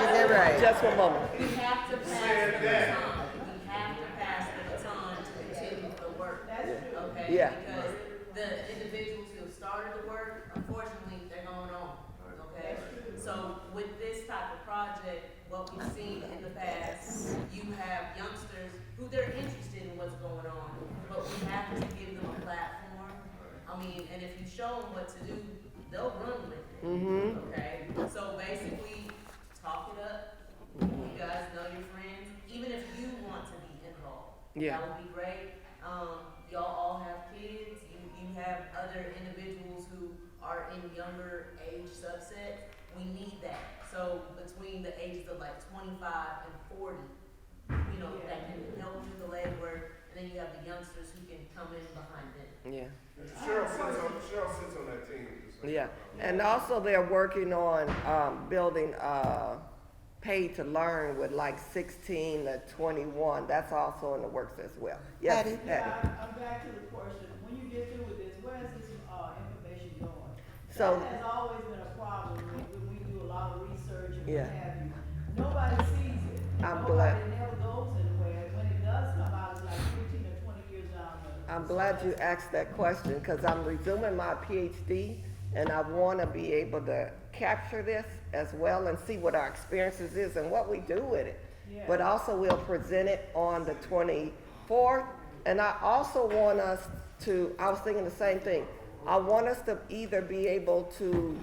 did that right. just one moment. We have to pass the baton. We have to pass the baton to continue the work. Okay? Yeah. Because the individuals who have started the work, unfortunately, they're going on. Okay? So with this type of project, what we've seen in the past, you have youngsters who they're interested in what's going on, but we have to give them a platform. I mean, and if you show them what to do, they'll run with it. Okay? So basically, talk it up. You guys know your friends, even if you want to be involved. Yeah. That would be great. Y'all all have kids, you have other individuals who are in younger age subsets. We need that. So between the ages of like 25 and 40, you know, that can help do the legwork, and then you have the youngsters who can come in behind them. Yeah. Cheryl sits on that team. Yeah, and also they're working on building pay to learn with like 16 to 21. That's also in the works as well. Yes, Patty? Yeah, I'm back to the question, when you get through with this, where is this, information going? So- That has always been a problem when we do a lot of research and Yeah. what have you. Nobody sees it. I'm glad- Nobody never goes anywhere. When it does come out, it's like 15 or 20 years down the. I'm glad you asked that question, because I'm resuming my PhD, and I want to be able to capture this as well and see what our experiences is and what we do with it. Yeah. But also we'll present it on the 24th, and I also want us to, I was thinking the same thing, I want us to either be able to,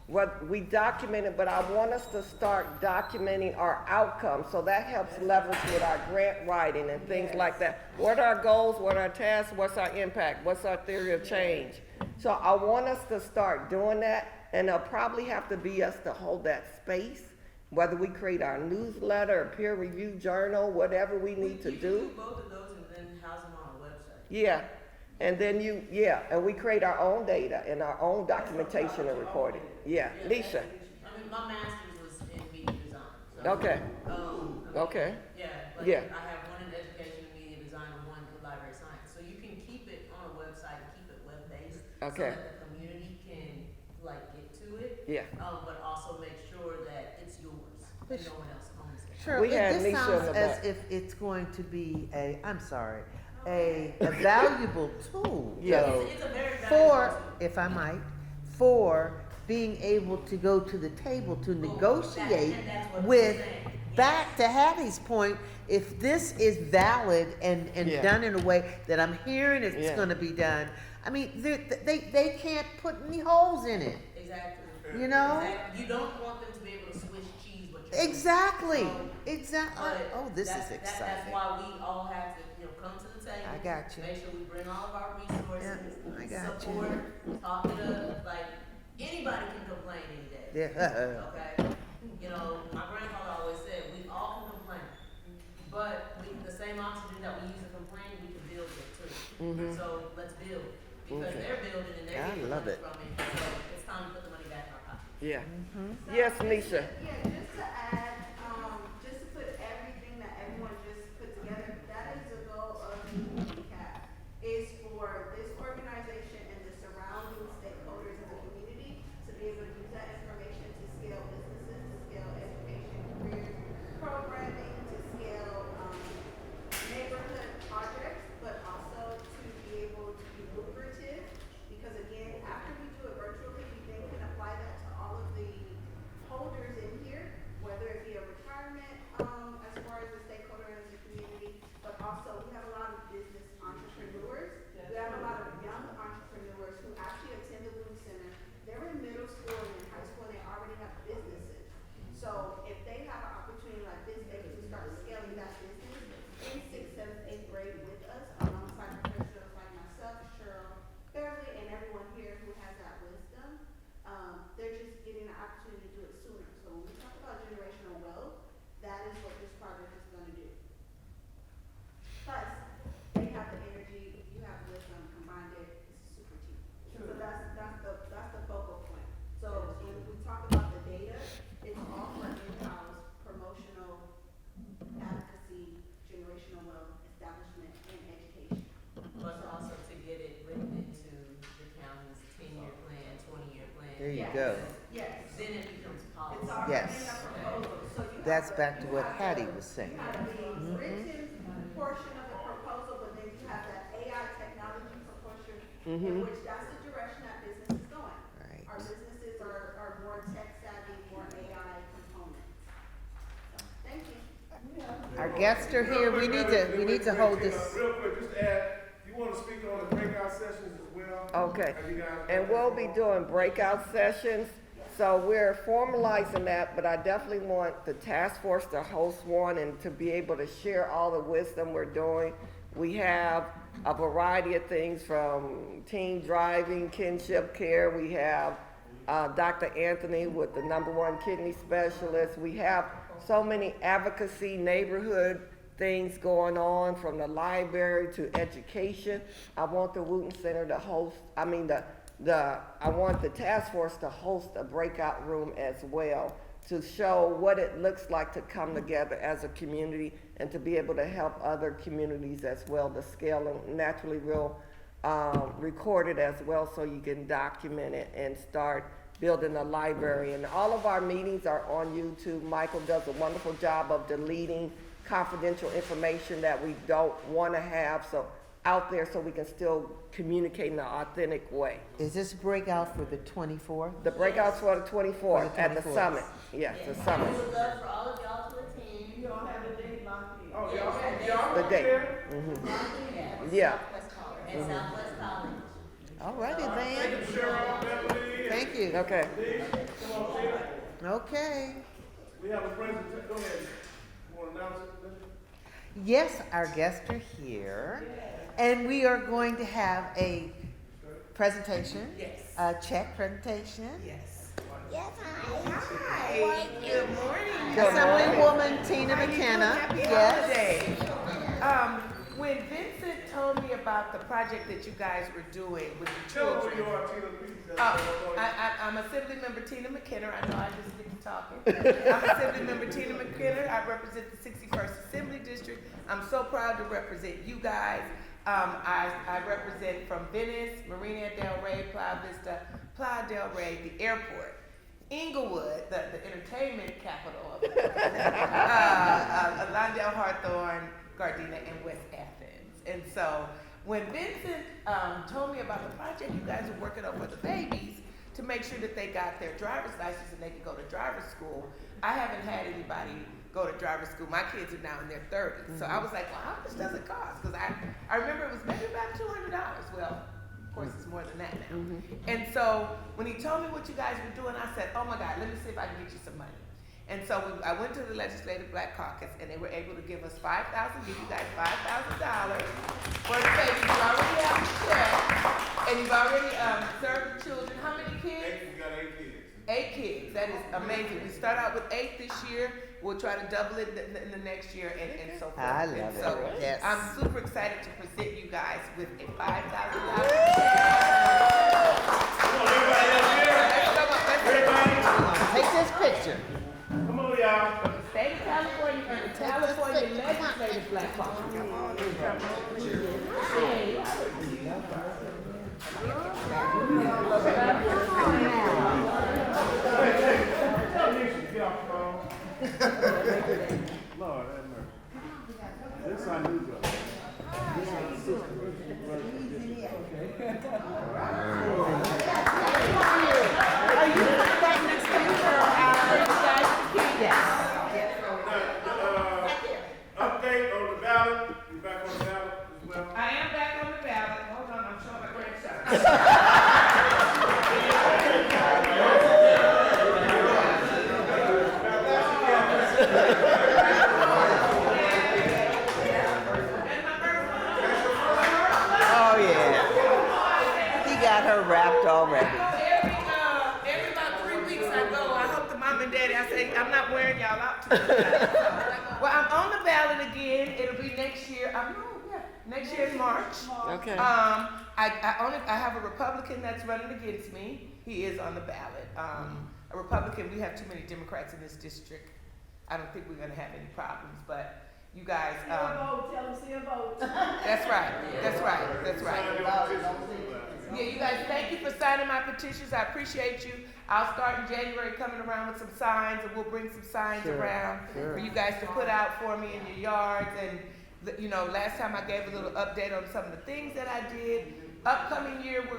what we documented, but I want us to start documenting our outcomes, so that helps leverage with our grant writing and things like that. What are our goals, what are our tasks, what's our impact, what's our theory of change? So I want us to start doing that, and it'll probably have to be us to hold that space, whether we create our newsletter, or peer review journal, whatever we need to You do. can do both of those and then house them on a website. Yeah, and then and we create our own data and our own documentation and reporting. Yeah, Nisha, I mean, my master's was in media design. So, okay, I mean, okay, Yeah, but Yeah. I have one in education and media design and one in library science. So you can keep it on a website and keep it web-based. Okay. So that the community can like get to it. yeah. But also make sure that it's yours and no one else owns it. Sure, We had this Nisha in sounds the as back. if it's going to be a valuable tool, Yeah. though, It's a very valuable for, tool. if I might, for being able to go to the table to negotiate and that's what I'm with, saying. back to Hattie's point, if this is valid and Yeah. done in a way that I'm hearing it's Yeah. gonna be done, I mean, they can't put any holes in it. Exactly. You know? Exactly. You don't want them to be able to Swiss cheese what you're doing. Exactly. So, Exactly. but Oh, this is that's exciting. why we all have to, come to the table. I got you. Make sure we bring all of our resources, Yeah, I got you. support, talk it up. Like, anybody can complain any day. Yeah. Okay? My grandfather always said, we all can complain. But the same oxygen that we use to complain, we can build with too. So let's build. Because they're building and they're I getting love money it. from it. So it's time to put the money back in our pocket. Yeah. Yes, Nisha. Yeah, just to add, just to put everything that everyone just put together, that is the goal of the CAP, is for this organization and the surrounding stakeholders in the community to be able to use that information to scale businesses, to scale education, careers, programming, to scale, neighborhood projects, but also to be able to be lucrative. Because again, after we do it virtually, we then can apply that to all of the holders in here, whether it be a retirement, as far as a stakeholder in the community, but also we have a lot of business entrepreneurs. We have a lot of young entrepreneurs who actually attend the Wooten Center. They're in middle school and in high school and they already have businesses. So if they have an opportunity like this, they can start scaling that business in 6th, 7th, 8th grade with us, alongside professionals like myself, Cheryl, Beverly, and everyone here who has that wisdom. They're just getting an opportunity to do it sooner. So when we talk about generational wealth, that is what this project is going to do. Plus, they have the energy, you have wisdom, combined it, it's super cheap. So that's the focal point. So when we talk about the data, it's all for in-house promotional advocacy, generational wealth, establishment, and education. But also to get it written into the county's 10-year plan, 20-year plan. There you Yes. go. Yes. Then it becomes policy. It's already Yes. in the proposal, so you have That's the- back to you what have Hattie the- was saying. You have the written portion of the proposal, but then you have that AI technology proportion, in which that's the direction that business is going. Right. Our businesses are more tech savvy, more AI components. So, thank you. Our guests are here. We need to hold this. Real quick, just to add, you want to speak on the breakout sessions as well? Okay. Have you guys- And we'll be doing breakout sessions. So we're formalizing that, but I definitely want the task force to host one and to be able to share all the wisdom we're doing. We have a variety of things from teen driving, kinship care. We have Dr. Anthony with the #1 kidney specialist. We have so many advocacy neighborhood things going on, from the library to education. I want the Wooten Center to host, I want the task force to host a breakout room as well, to show what it looks like to come together as a community and to be able to help other communities as well to scale, and naturally we'll record it as well so you can document it and start building a library. And all of our meetings are on YouTube. Michael does a wonderful job of deleting confidential information that we don't want to have out there, so we can still communicate in an authentic way. Is this breakout for the 24th? The breakouts for the 24th For the at the 24th. summit. Yes, the summit. We would love for all of y'all to attend. You don't have a date locked in. Oh, y'all The date. there? Yeah. At Southwest College. All righty, then. Cheryl, Beverly, Thank you. Okay. come on, Tina. Okay. We have a presentation, go ahead. You want to announce it? Yes, our guests are here. And we are going to have a presentation. Yes. A check presentation. Yes. Yes, Hi. Good morning. Assemblywoman Tina How you doing? McKenna. Happy Yes. holiday. When Vincent told me about the project that you guys were doing with the Tell them children. who you are, Tina, please. I'm Assemblymember Tina McKenna. I know I just get to talking. I'm Assemblymember Tina McKenna. I represent the 61st Assembly District. I'm so proud to represent you guys. I represent from Venice, Marina Del Rey, Playa Del Rey, the airport, Inglewood, the entertainment capital of Londale, Hawthorne, Gardena, and West Athens. And so when Vincent told me about the project you guys were working on for the babies to make sure that they got their driver's license and they could go to driver's school, I haven't had anybody go to driver's school. My kids are now in their 30s. So I was like, well, how much does it cost? Because I remember it was maybe about $200. Well, course, it's more than that now. And so when he told me what you guys were doing, I said, oh my God, let me see if I can get you some money. And so I went to the Legislative Black Caucus, and they were able to give us $5,000, give you guys $5,000 for the baby. You already have a check, and you've already served the children. How many kids? We got 8 kids. 8 kids. That is amazing. We start out with 8 this year. We'll try to double it in the next year, and so forth. I love And it. so Yes. I'm super excited to present you guys with a $5,000 check. Come on, everybody else here. Everybody. Take this picture. Come on, y'all. State of California and the California Legislative Black Caucus. Get off the phone. Lord have mercy. This is our new job. Are you back next week for you guys? Yes. Update on the ballot. You back on the ballot as well? I am back on the ballot. Hold on, I'm showing my grandson. Oh yeah. He got her wrapped already. Every about 3 weeks I go, I hope the mom and daddy, I say, I'm not wearing y'all out too much. Well, I'm on the ballot again. It'll be next year. Next year is March. Okay. I have a Republican that's running against me. He is on the ballot. A Republican, we have too many Democrats in this district. I don't think we're gonna have any problems, but you guys, See a vote, tell them see a vote. that's right. Yeah, you guys, thank you for signing my petitions. I appreciate you. I'll start in January coming around with some signs, and we'll bring some signs around for you guys to put out for me in your yards. And you know, last time I gave a little update on some of the things that I did. Upcoming year, we're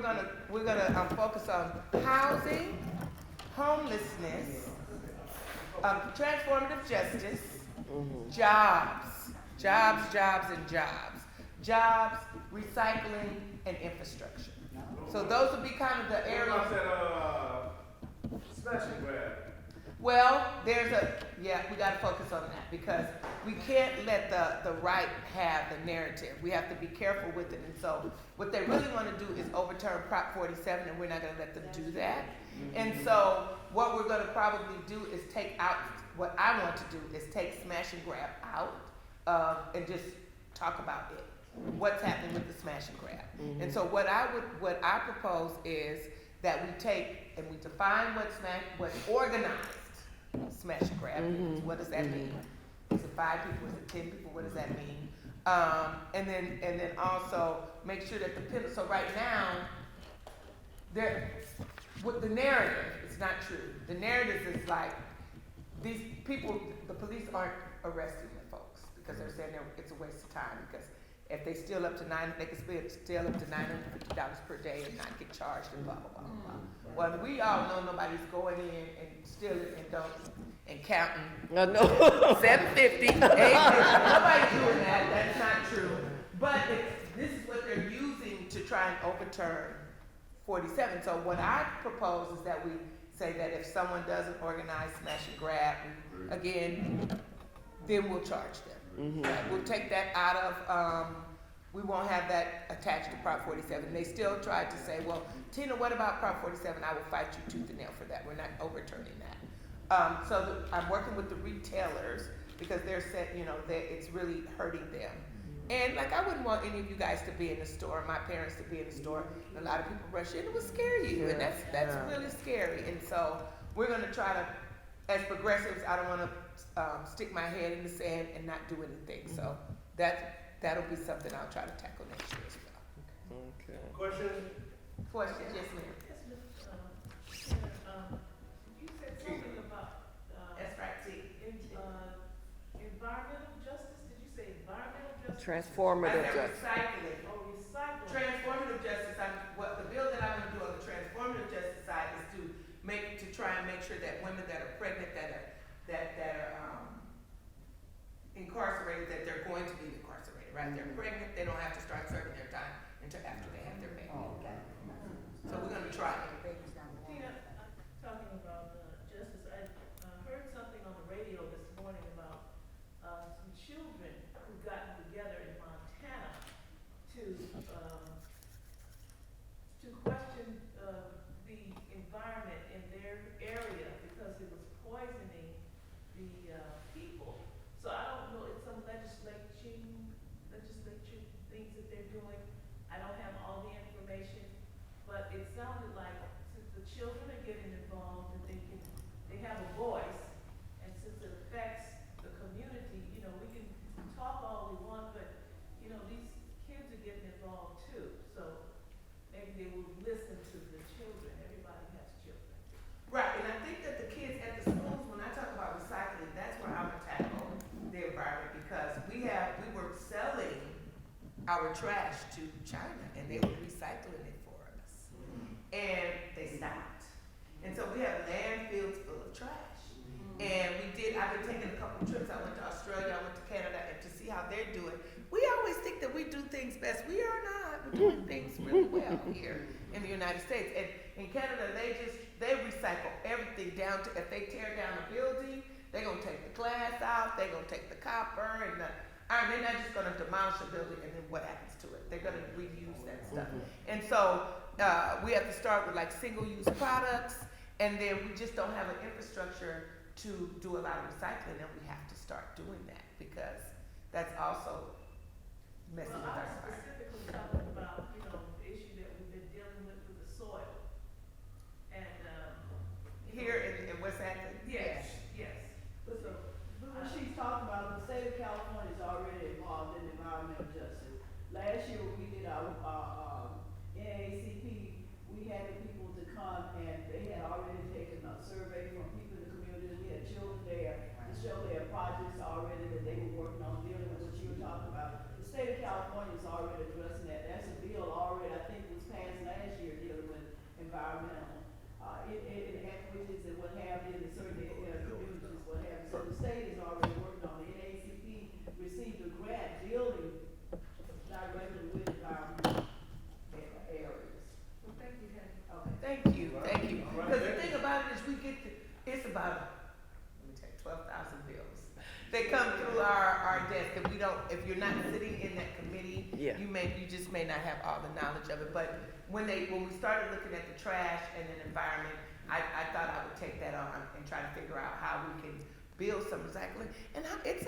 gonna focus on housing, homelessness, transformative justice, jobs, recycling, and infrastructure. So those will be kind of the What areas. about that, smashing grab? Well, we gotta focus on that because we can't let the right have the narrative. We have to be careful with it. And so what they really wanna do is overturn Prop 47, and we're not gonna let them do that. And so what we're gonna probably do is what I want to do is take smash and grab out and just talk about it. What's happening with the smash and grab. And so what I propose is that we take and we define what organized smash and grab is. What does that mean? Is it 5 people? Is it 10 people? What does that mean? And then also make sure that so right now, with the narrative, it's not true. The narrative is like, these people, the police aren't arresting the folks because they're saying it's a waste of time because if they steal up to they can steal up to $950 per day and not get charged and blah, blah, blah, blah. Well, we all know nobody's going in and stealing and counting. No. 750, 850, nobody's doing that, that's not true. But this is what they're using to try and overturn 47. So what I propose is that we say that if someone doesn't organize smash and grab, again, then we'll charge them. Right? We'll take that out of, we won't have that attached to Prop 47. They still tried to say, well, Tina, what about Prop 47? I will fight you tooth and nail for that. We're not overturning that. I'm working with the retailers because they're it's really hurting them. And I wouldn't want any of you guys to be in the store, my parents to be in the store, and a lot of people rush in. It would scare you, and that's really scary. And so we're gonna try to, as progressives, I don't wanna stick my head in the sand and not do anything. So that'll be something I'll try to tackle next year as well. Okay. Question, yes ma'am. You said something about, That's right, T. environmental justice, did you say environmental justice? Transformative I said justice. recycling. Oh, recycling. Transformative justice, what the bill that I'm gonna do on the transformative justice side is to try and make sure that women that are pregnant, that are incarcerated, that they're going to be incarcerated, right? They're pregnant, they don't have to start serving their time until after they have their baby. Oh, okay. our trash to China, and they were recycling it for us. And they stopped. And so we have landfills full of trash. And I've been taking a couple trips. I went to Australia, I went to Canada, and to see how they're doing. We always think that we do things best. We are not. We're doing things really well here in the United States. And in Canada, they recycle everything down to, if they tear down a building, they're gonna take the glass out, they're gonna take the copper and the iron. They're not just gonna demolish a building and then what happens to it. They're gonna reuse that stuff. And so we have to start with like single-use products, and then we just don't have an infrastructure to do a lot of recycling, and we have to start doing that because that's also messing with our I was environment. specifically talking about, the issue that we've been dealing with the soil. And, Here in West Athens? yes. But what she's talking about, the state of California is already involved in environmental justice. Last year when we did our NAACP, we had the people to come and they had already taken a survey from people in the community. We had children there to show their projects already that they were working on dealing with what you were talking about. The state of California is already addressing that. That's a bill already, I think, was passed last year dealing with environmental, equities and what have you, in certain communities, what have you. So the state is already working on it. NAACP received a grant dealing directly with environmental areas. Well, thank you, Henry. Okay. Thank you. Because the thing about it is it's about, let me take 12,000 bills. They come through our desk, and we don't, if you're not sitting in that committee, Yeah. you just may not have all the knowledge of it. But when we started looking at the trash and the environment, I thought I would take that on and try to figure out how we can build some recycling. And it's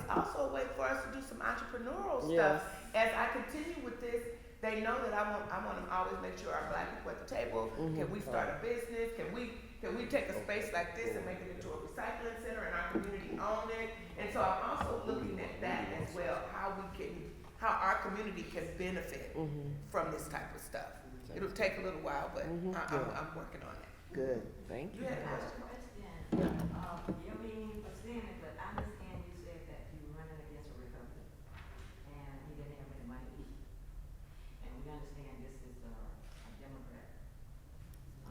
also a way for us to do some entrepreneurial Yes. stuff. As I continue with this, they know that I want to always make sure our black people at the table. Can we start a business? Can we take a space like this and make it into a recycling center and our community own it? And so I'm also looking at that as well, how our community can benefit from this type of stuff. It'll take a little while, but I'm working on it. Good, thank You you. had a I have question? a question. Your meeting was saying it, but I understand you said that you were running against a Republican and you didn't have any money. And we understand this is a Democrat.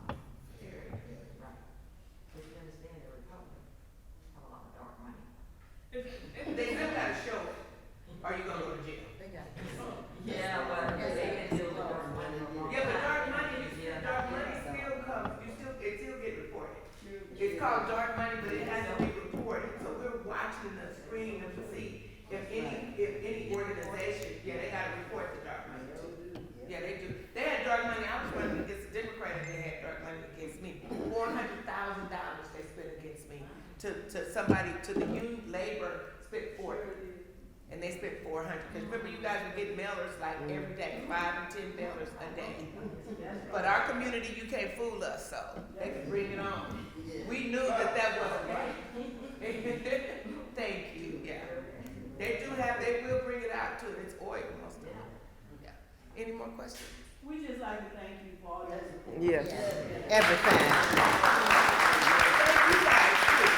Right. But you understand the Republicans have a lot of dark money. They still gotta show it, or you gonna go to jail. Yeah, but they can deal with dark money. Yeah, but dark money still comes, it still get reported. It's called dark money, but it has to be reported, so we're watching the screen to see if any organization, they gotta report the dark money too. Yeah, they do. They had dark money, I was running against a Democrat, and they had dark money against me. $400,000 they spent against me, to somebody, to the youth labor spent 40. And they spent 400, because remember you guys were getting mailers like every day, 5 and 10 mailers a day. But our community, you can't fool us, so they can bring it on. We knew that wasn't right. Thank you, yeah. They will bring it out too, it's oil most of it. Yeah. Any more questions? We just like to thank you for all your support. Yes. Everything. Thank you guys too.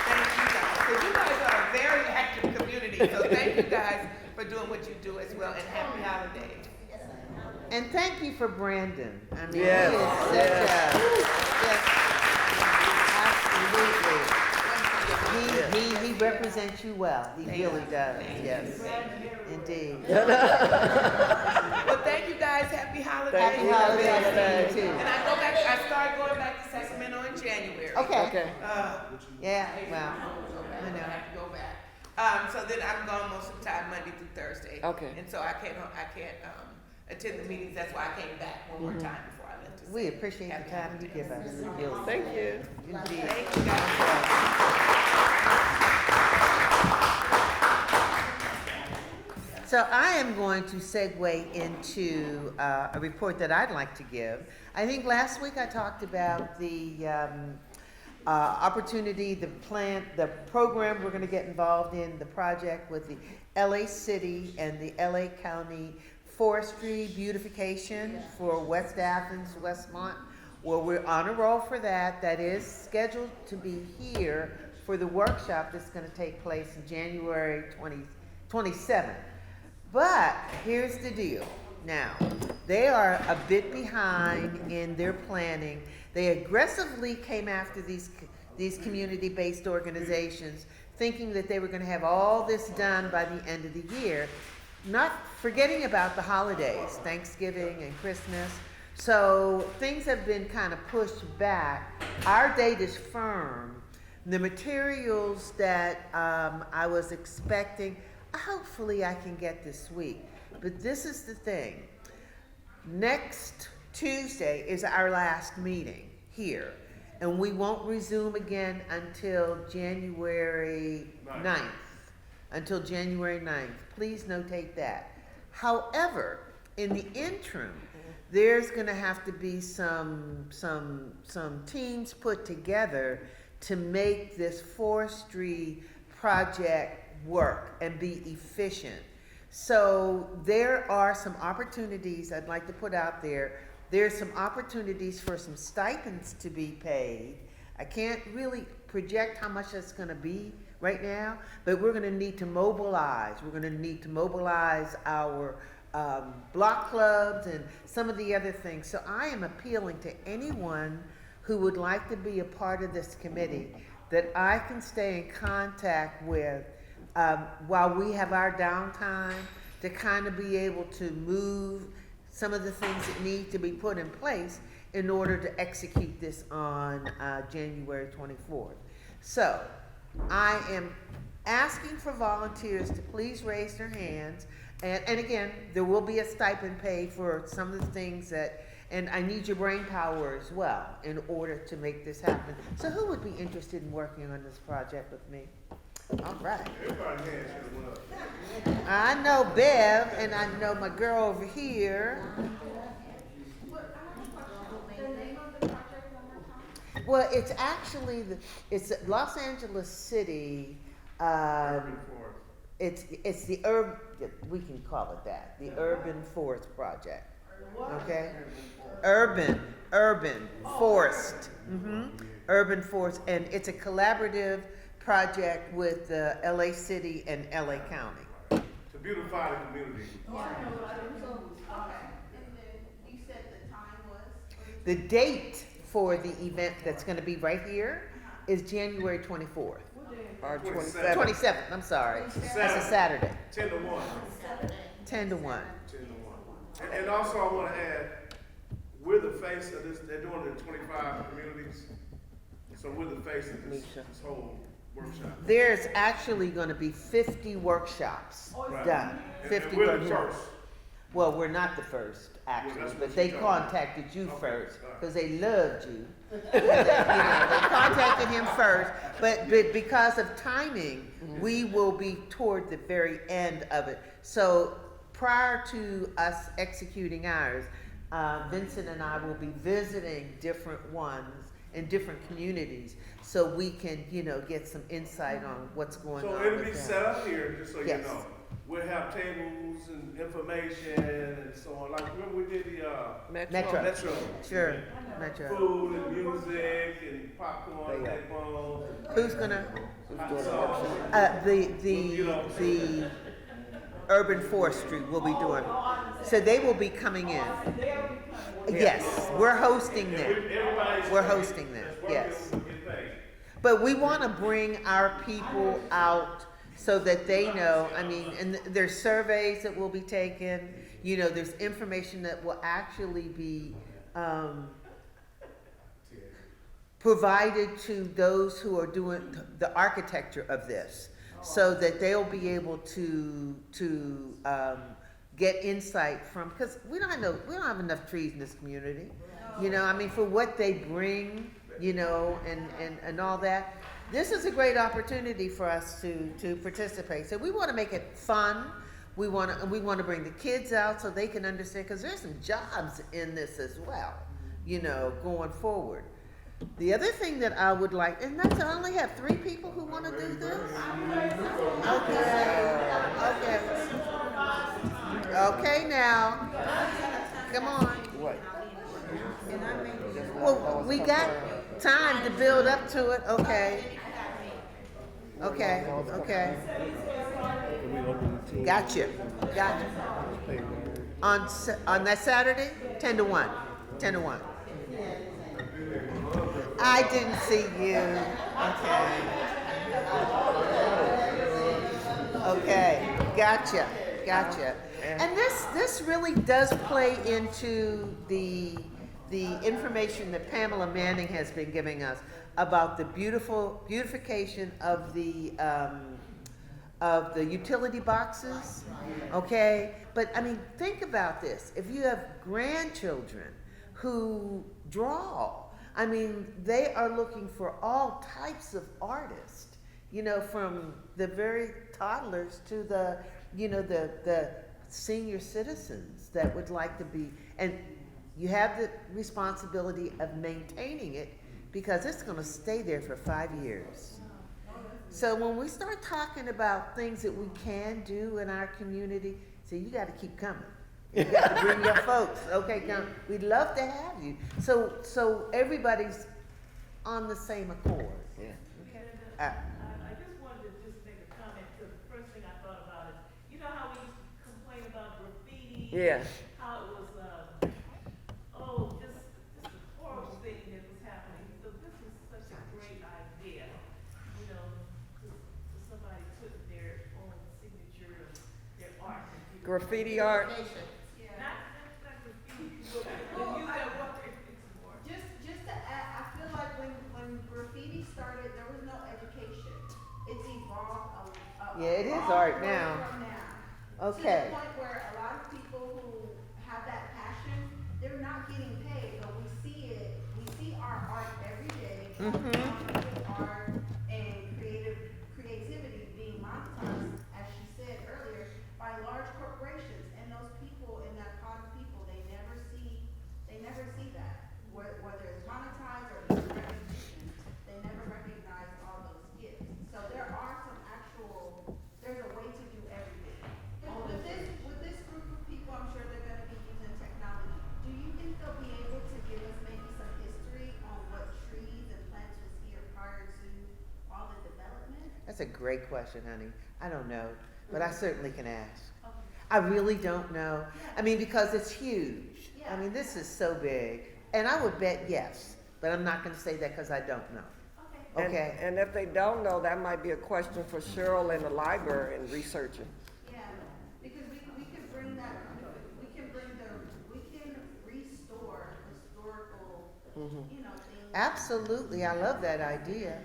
Thank you guys. Because you guys are a very active community, so thank you guys for doing what you do as well, and happy holidays. And thank you for Brandon. I mean, Yes, he is such a, absolutely. He represents you well. He really does. Yes, indeed. Well, thank you guys. Happy holidays. Happy holidays to you too. And I start going back to Sacramento in January. Okay. Yeah. I Well, know. I know. I have to go back. So then I'm gone most of the time Monday through Thursday. Okay. And so I can't attend the meetings. That's why I came back one more time before I left. We appreciate the time you give us. Really. Thank you. Indeed. Thank you guys. So I am going to segue into a report that I'd like to give. I think last week I talked about the opportunity, the program we're going to get involved in, the project with the LA City and the LA County Forestry Beautification for West Athens, Westmont. Well, we're on a roll for that. That is scheduled to be here for the workshop that's going to take place in January 27th. But here's the deal. Now, they are a bit behind in their planning. They aggressively came after these community-based organizations, thinking that they were going to have all this done by the end of the year, not forgetting about the holidays, Thanksgiving and Christmas. So things have been kind of pushed back. Our date is firm. The materials that I was expecting, hopefully I can get this week. But this is the thing. Next Tuesday is our last meeting here. And we won't resume again until January 9th. Until January 9th. Please notate that. However, in the interim, there's going to have to be some teams put together to make this forestry project work and be efficient. So there are some opportunities I'd like to put out there. There's some opportunities for some stipends to be paid. I can't really project how much that's going to be right now, but we're going to need to mobilize. We're going to need to mobilize our block clubs and some of the other things. So I am appealing to anyone who would like to be a part of this committee that I can stay in contact with while we have our downtime to kind of be able to move some of the things that need to be put in place in order to execute this on January 24th. So I am asking for volunteers to please raise their hands. And again, there will be a stipend paid for some of the things that, and I need your brain power as well in order to make this happen. So who would be interested in working on this project with me? All right. Everybody hands should have went up. I know Bev, and I know my girl over here. Well, it's actually it's Los Angeles City. It's the urban. We can call it that. The Urban Forest Project. Okay. Urban Forest. Urban Forest, and it's a collaborative project with LA City and LA County. To beautify the community. The date for the event that's going to be right here is January 24th. Or 27th. 27th, I'm sorry. That's a Saturday. 10 to 1. 10 to 1. 10 to 1. And also I want to add, we're the face of this, they're doing it in 25 communities. So we're the face of this whole workshop. There's actually going to be 50 workshops done. 50 and we're the workshops. first. Well, we're not the first, actually, Well, that's but what they you're talking contacted you Okay, first all right. because they loved you. They contacted him first, but because of timing, we will be toward the very end of it. So prior to us executing ours, Vincent and I will be visiting different ones in different communities so we can, get some insight on what's going on. So it'll with be them. set up here, just so Yes. you know. We'll have tables and information and so on. Like remember we did the Metro. Metro. Sure, Metro. Food and music and popcorn, Yeah. cake bones. Who's gonna? Hot sauce. The urban forestry will be doing. So they will be coming in. Yes, we're hosting them. We're hosting them. Yes. But we want to bring our people out so that they know. I mean, and there's surveys that will be taken. There's information that will actually be provided to those who are doing the architecture of this, so that they'll be able to get insight from, because we don't have enough trees in this community. For what they bring, and all that. This is a great opportunity for us to participate. So we want to make it fun. We want to bring the kids out so they can understand, because there's some jobs in this as well, going forward. The other thing that I would like, and that's, I only have 3 people who want to do this. Okay now. Come on. What? Well, we got time to build up to it. Okay. Can we open Gotcha. On that Saturday, 10 to 1. 10 to 1. I didn't see you. Okay. Gotcha. And this really does play into the information that Pamela Manning has been giving us about the beautification of the utility boxes. Okay? But I mean, think about this. If you have grandchildren who draw, I mean, they are looking for all types of artists, you know, from the very toddlers to the senior citizens that would like to be, and you have the responsibility of maintaining it because it's going to stay there for 5 years. So when we start talking about things that we can do in our community, so you got to keep coming. You got to bring your folks. Okay, come. We'd love to have you. So everybody's on the same accord. Yeah. I just wanted to just make a comment, because the first thing I thought about is, you know how we used to complain about graffiti? Yeah. How it was, just a horrible thing that was happening. So this is such a great idea, you know, to somebody put their own signature of their art. Graffiti art. Not graffiti, but use that word, it's more. Just to add, I feel like when graffiti started, there was no education. It's evolved Yeah, it is art now. from now. Okay. To the point where a lot of people who have that passion, they're not getting paid, but we see it. We see our art every day. Art and creativity being monetized, as she said earlier, by large corporations. And those people in that pot of people, they never see that. Whether it's monetized or even recognition, they never recognize all those gifts. So there's a way to do everything. With this group of people, I'm sure they're gonna be using technology. Do you think they'll be able to give us maybe some history on what trees and plants was here prior to all the development? That's a great question, honey. I don't know, but I certainly can ask. I really don't know. I mean, because it's huge. I mean, this is so big. And I would bet yes, but I'm not going to say that because I don't know. Okay. And if they don't know, that might be a question for Cheryl in the library and researching. Yeah, because we can bring that, we can restore historical, things. Absolutely. I love that idea.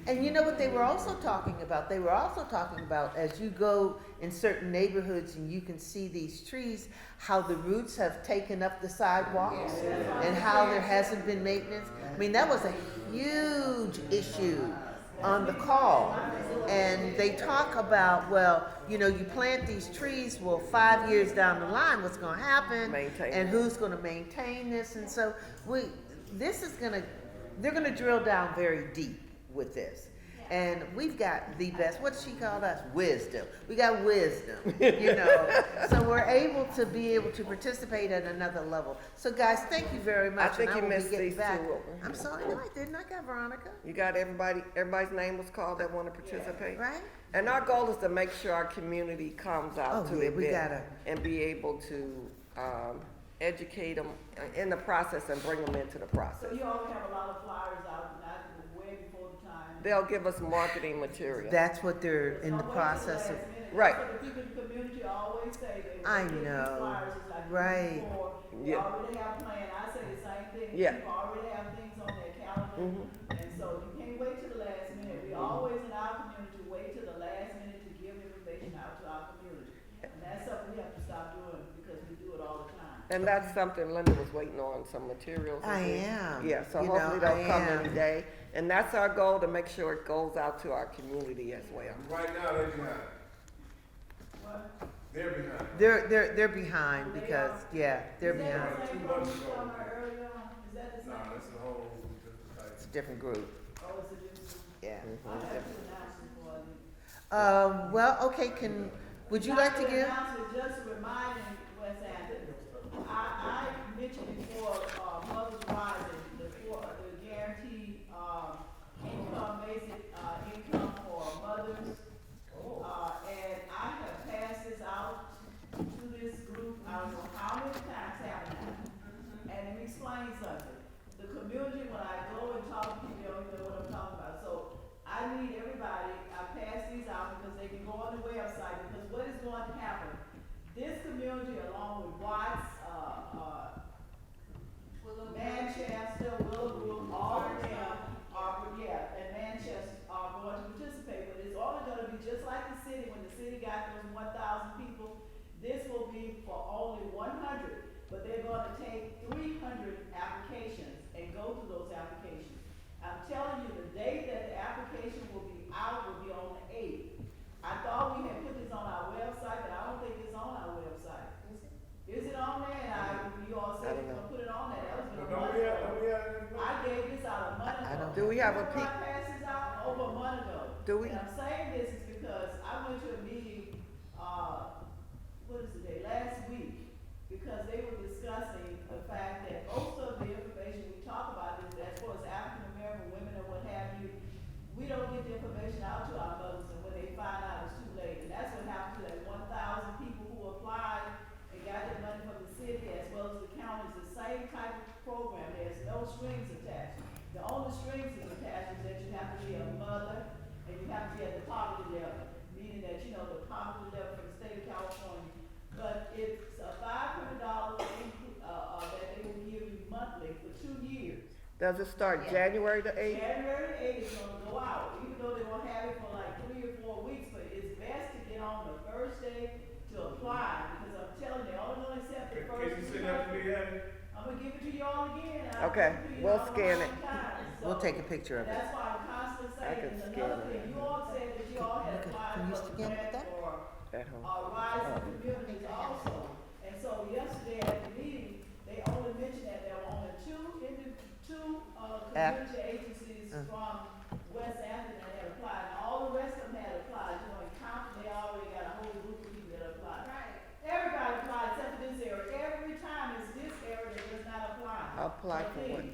And you know what they were also talking about? They were also talking about as you go in certain neighborhoods and you can see these trees, how the roots have taken up the sidewalks and how there hasn't been maintenance. I mean, that was a huge issue on the call. And they talk about, well, you know, you plant these trees, well, 5 years down the line, what's going to happen? Maintain And it. who's going to maintain this? And so they're going to drill down very deep with this. And we've got the best, what does she call us? Wisdom. We got wisdom, you know. So we're able to participate at another level. So guys, thank you very much. I think and you will be missed getting these back. two. I'm sorry, no, I didn't. I got Veronica. You got everybody's name was called that want to participate? Right? And our goal is to make sure our community comes out Oh, to yeah, it we gotta- and be able to educate them in the process and bring them into the process. So you all have a lot of flyers out, not way before the time. They'll give us marketing material. That's what they're in the process of. Right. So the people in the community always say they I will give these know. flyers, it's like Right. before. They Yeah. already have planned, I say the same thing. Yeah. People already have things on their calendar, and so you can't wait till the last minute. We always in our community wait till the last minute to give information out to our community. And that's something we have to stop doing because we do it all the time. And that's something Linda was waiting on, some materials. I am. Yeah, so You hopefully know, they'll I come am. any day. And that's our goal, to make sure it goes out to our community as well. Right now, they're behind. What? They're behind. They're behind because they're Is behind. that the same one we were talking about earlier on? Is that the same? Nah, it's a whole different type. It's a different group. Oh, it's a different. Yeah. I have to announce it for you. Well, okay. Would you like to give? Announcement, just reminding West Athens. I mentioned before, Mothers Rising, the guaranteed, income, basic, income for mothers. And I have passed many times have now? And let me explain something. The community, when I go and talk to people, they don't even know what I'm talking about. So I need everybody, I pass these out because they can go on the website, because what is going to happen? This community, along with Watts, Manchester, Willowbrook, all of them are, yeah, and Manchester are going to participate, but it's only gonna be just like the city, when the city got those 1,000 people, this will be for only 100, but they're gonna take 300 applications and go through those applications. I'm telling you, the day that the application will be out will be on the 8th. I thought we had put this on our website, but I don't think it's on our website. Is it on there? And you all said you're gonna put it on there, that was been a month ago. I gave this out a month ago. Do we have a Remember peak? I passed this out over a month ago. Do we? And I'm saying this is because I went to a meeting, what is the day, last week, because they were discussing the fact that most of the information we talk about is, as far as African American women and what have you, we don't get the information out to our mothers, and when they find out, it's too late. And that's what happened to that 1,000 people who applied and got their money from the city as well as the county. It's the same type of program. There's no strings attached. The only strings is attached is that you have to be a mother and you have to be at the poverty level, meaning that you know the poverty level for the state of California. But it's a $500 that they will give you monthly for 2 years. Does it start January the 8th? January the 8th is gonna go out, even though they won't have it for like 3 or 4 weeks, but it's best to get on the first day to apply, because I'm telling you, they're only gonna accept the first. Can you send that to me, Hattie? I'm gonna give it to you all again. I'll Okay, give it to you we'll all scan one it. time. We'll take a picture of it. That's why I'm constantly I saying, can and scan another it. thing, you all said that you all had applied can you for the scan with grant that? for, At home. rising communities also. And so yesterday at the meeting, they only mentioned that there were only two community agencies from West Athens that had applied, and all the rest of them had applied. You know, in Compton, they already got a whole group of people that applied. Right. Everybody applied except for this area. Every time it's this area that does not apply. Apply for what?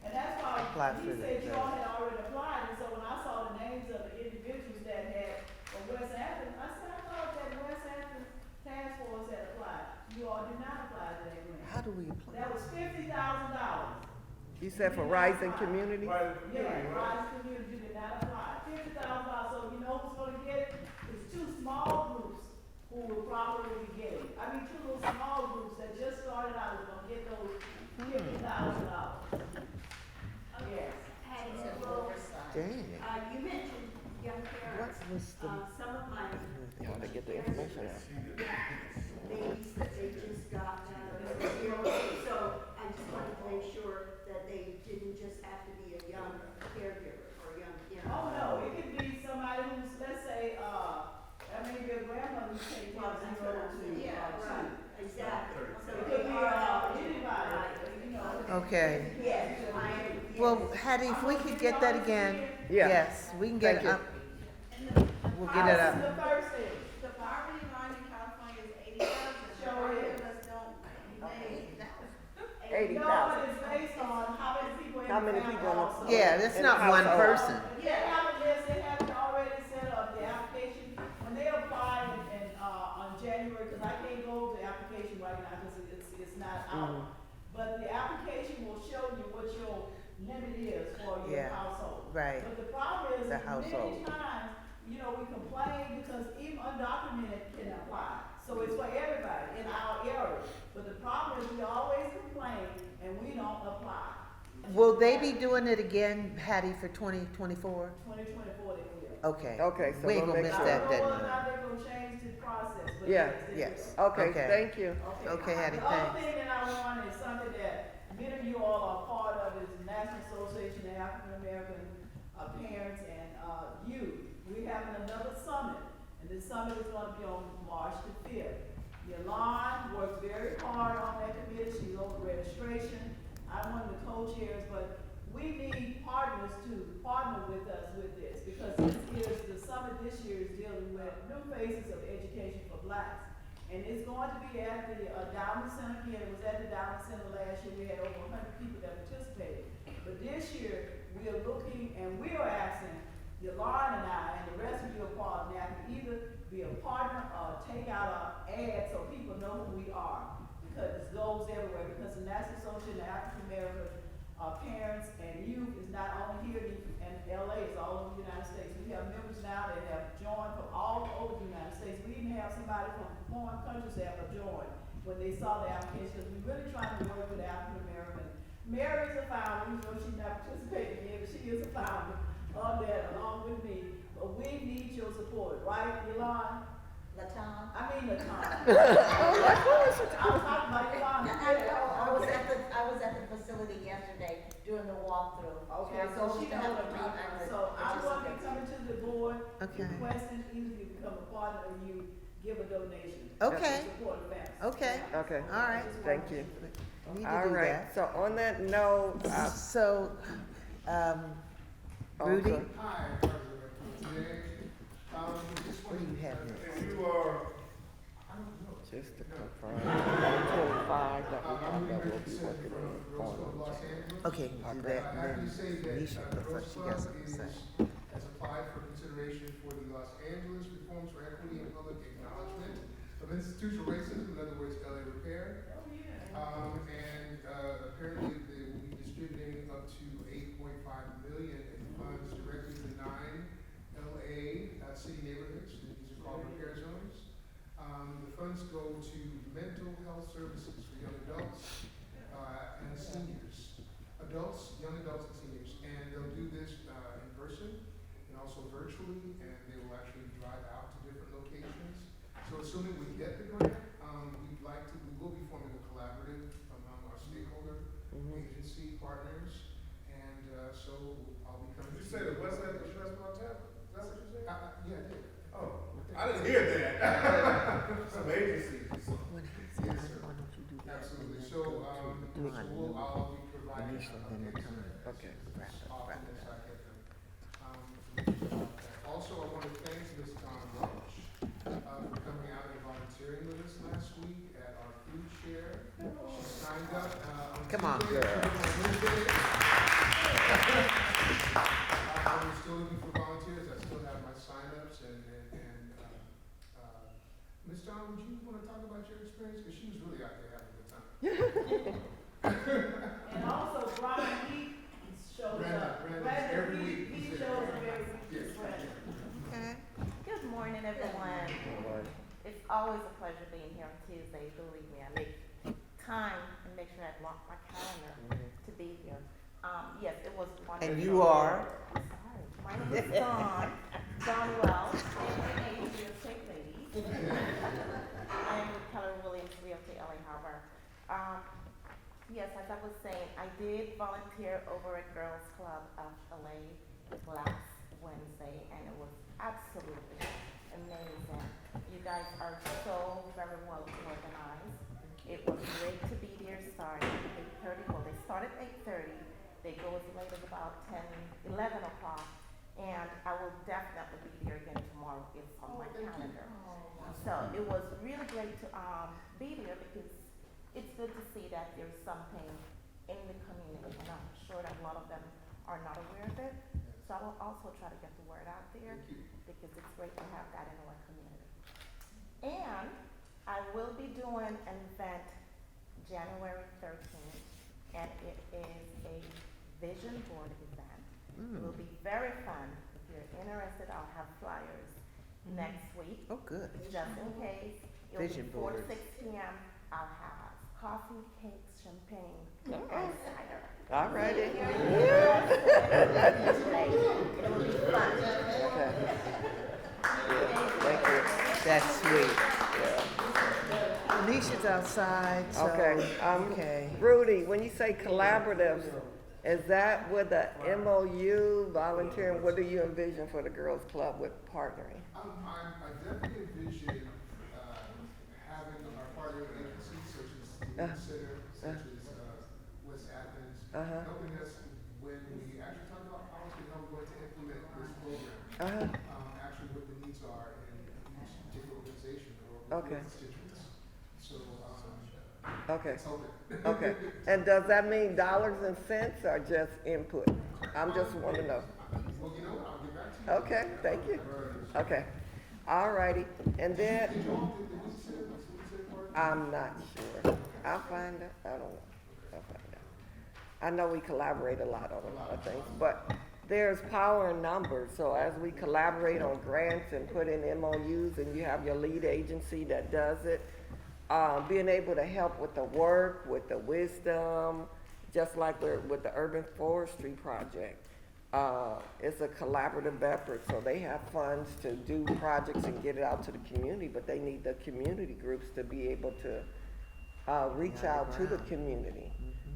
And that's Apply why for he said the- you all had already applied, and so when I saw the names of the individuals that had from West Athens, I said, I thought that West Athens task force had applied. You all did not apply to that grant. How do we apply? That was $50,000. You said for rising community? Yeah, Rising Community did not apply. $50,000, so you know who's gonna get it? It's 2 small groups who will probably be getting it. I mean, 2 little small groups that just started out are gonna get those $50,000. Yes. Patty, so, Dang. you mentioned young parents. What was the? Some of my How to get the information out. babies that they just got, so I just wanted to make sure that they didn't just have to be a young caregiver or young, Oh, no, it could be somebody who's, let's say, that may be a grandmother who's taking Well, care of that's what 0 I'm to, saying. Yeah, right, exactly. So It could they be, are anybody, you know. Okay. Yes, Well, Hattie, if we could get that again. Yeah. Yes, we can get it Thank up. We'll get it This up. is the first thing. The poverty line in California is 80,000. Sure is. Most of us don't make. 80,000. No, but it's based on how many people in How the many family people in the- also. Yeah, that's In not the one household. person. They have a list, they have it already set up, the application, when they apply on January, because I can't go to the application right now, because it's not out. But the application will show you what your limit is for your Yeah, household. right. But the problem is, The many household. times, you know, we complain because even undocumented can apply. So it's for everybody in our area. But the problem is we always complain and we don't apply. Will they be doing it again, Hattie, for 2024? 2024 they will. Okay. Okay, so We ain't we'll gonna make miss I sure. don't that know whether or deadline. not they're gonna change the process, but Yeah. they Yes. will. Okay, Okay. thank you. Okay, Hattie, The other thanks. thing that I want is something that many of you all are part of is the National Association of African American Parents and Youth. We're having another summit, and this summit is gonna be on March the 5th. Yolande works very hard on that committee, she's over registration. I'm one of the co-chairs, but we need partners to partner with us with this, because the summit this year is dealing with new phases of education for blacks. And it's going to be at the Downing Center again. It was at the Downing Center last year. We had over 100 people that participated. But this year, we are looking and we are asking Yolanda and I and the rest of you are part of that to either be a partner or take out an ad so people know who we are. because it goes everywhere, because the National Association of African American Parents and Youth is not only here in LA, it's all over the United States. We have members now that have joined from all over the United States. We even have somebody from foreign countries that have joined when they saw the application, because we're really trying to work with African American. Mary is a founder, even though she's not participating in it, she is a founder of that along with me. But we need your support, right, Elon? Latan? I mean, Latan. I I'm talking about Elon. I was at the facility yesterday during the walkthrough. Okay, I was so she to knows have what I'm talking about. 300 So I'm going to be participants. coming to the board, Okay. requesting either you become a partner or you give a donation. Okay. To support the families. Okay. Okay. All right. Thank you. We need to All do right, that. so on that note, So, Rudy, okay. Hi, President. Today, just what do you have next? if you are, Just to confirm, 125 that we have that we'll be working Rose Club on. Los Angeles. Okay, do that, and I have then to say that Nisha looks like Rose she got Club something to say. has applied for consideration for the Los Angeles Reforms for Equity and Public Acknowledgement of Institutional Racism, in other words, LA Repair. And apparently they will be distributing up to $8.5 million in funds directly to 9 LA city neighborhoods. These are called repair zones. The funds go to mental health services for young adults and seniors. Young adults and seniors. And they'll do this in person and also virtually, and they will actually drive out to different locations. So assuming we get the grant, we will be forming a collaborative among our stakeholder agency partners, and so I'll be coming. Did you say the West End Westmont Tavern? Is that what you said? Yeah, I did. Oh, I didn't hear that. Some agency. When he said, why don't you do that? Absolutely. And then So, go to Lon, I'll be providing Anisha, then they're coming. Okay. Wrap it, wrap it up. Also, I want to thank Ms. Dawn Roach for coming out and volunteering with us last week at our food share. She signed up on Come on, Tuesday, girl. on Wednesday. We're still looking for volunteers. I still have my signups and Ms. Dawn, would you want to talk about your experience? Because she was really out there having a good time. And also Brian, he shows up. Brandon, every week He he's shows there. up every week. Yes. Brandon. Okay. Good morning, everyone. It's always a pleasure being here on Tuesday. Believe me, I make time and make sure I block my calendar to be here. Yes, it was wonderful. And you are? Sorry, my name is Dawn Wells, and real estate lady. I am with Keller Williams Realty LA Harbor. Yes, as I was saying, I did volunteer over at Girls Club of LA last Wednesday, and it was absolutely amazing. You guys are so very well organized. It was great to be there starting at 8:30. Well, they start at 8:30. They go as late as about 10, 11 o'clock. And I will definitely be there again tomorrow. It's on my calendar. So it was really great to be there because it's good to see that there's something in the community. And I'm sure that a lot of them are not aware of it. So I will also try to get the word out there because it's great to have that in our community. And I will be doing an event January 13th, and it is a vision board event. It will be very fun. If you're interested, I'll have flyers next week. Oh, good. Just in case. It will Vision be 4 to boards. 6 p.m. I'll have coffee, cakes, champagne, and cider. All righty. If you're interested, it will be fun. Okay. Thank you. That's sweet. Anisha's outside, so. Okay, Rudy, when you say collaboratives, is that with the MOU, volunteering, what do you envision for the Girls Club with partnering? I definitely envision having our partner agencies such as the Center, such as West Athens, helping us when we actually talk about policy, how we're going to implement this program, actually what the needs are in each particular organization or constituents. So, Okay. it's open. Okay, and does that mean dollars and cents or just input? I'm just want to know. Well, you know what, I'll get back to you. Okay, thank you. Okay, all righty, and then, Did you all get the what's it for? I'm not sure. I'll find out. I don't know. I'll find out. I know we collaborate a lot on a lot of things, but there's power in numbers. So as we collaborate on grants and put in MOUs, and you have your lead agency that does it, being able to help with the work, with the wisdom, just like we're with the urban forestry project. It's a collaborative effort, so they have funds to do projects and get it out to the community, but they need the community groups to be able to reach out to the community.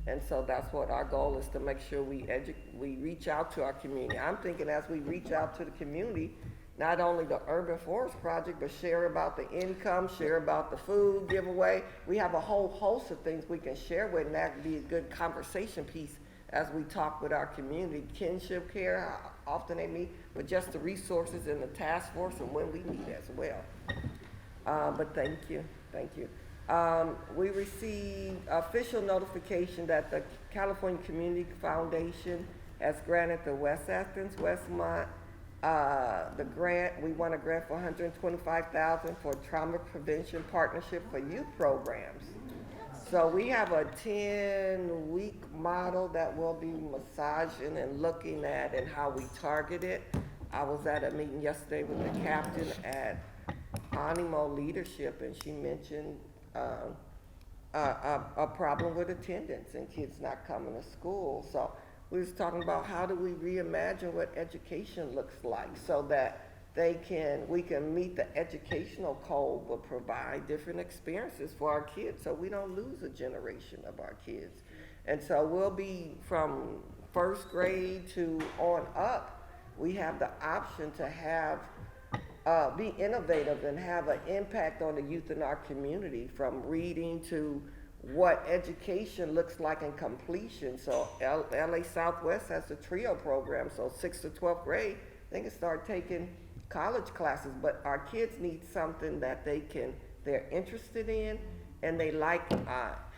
And so that's what our goal is, to make sure we reach out to our community. I'm thinking as we reach out to the community, not only the urban forest project, but share about the income, share about the food giveaway. We have a whole host of things we can share with, and that would be a good conversation piece as we talk with our community. Kinship care, how often they meet, but just the resources in the task force and when we meet as well. But thank you. We received official notification that the California Community Foundation has granted the West Athens, Westmont, the grant. We won a grant for $125,000 for trauma prevention partnership for youth programs. So we have a 10-week model that we'll be massaging and looking at and how we target it. I was at a meeting yesterday with the captain at Animo Leadership, and she mentioned a problem with attendance and kids not coming to school. So we was talking about how do we reimagine what education looks like, so that we can meet the educational goal, but provide different experiences for our kids, so we don't lose a generation of our kids. And so we'll be from first grade to on up. We have the option to have be innovative and have an impact on the youth in our community, from reading to what education looks like in completion. So LA Southwest has the TRIO program, so 6th to 12th grade, they can start taking college classes, but our kids need something that they're interested in, and they like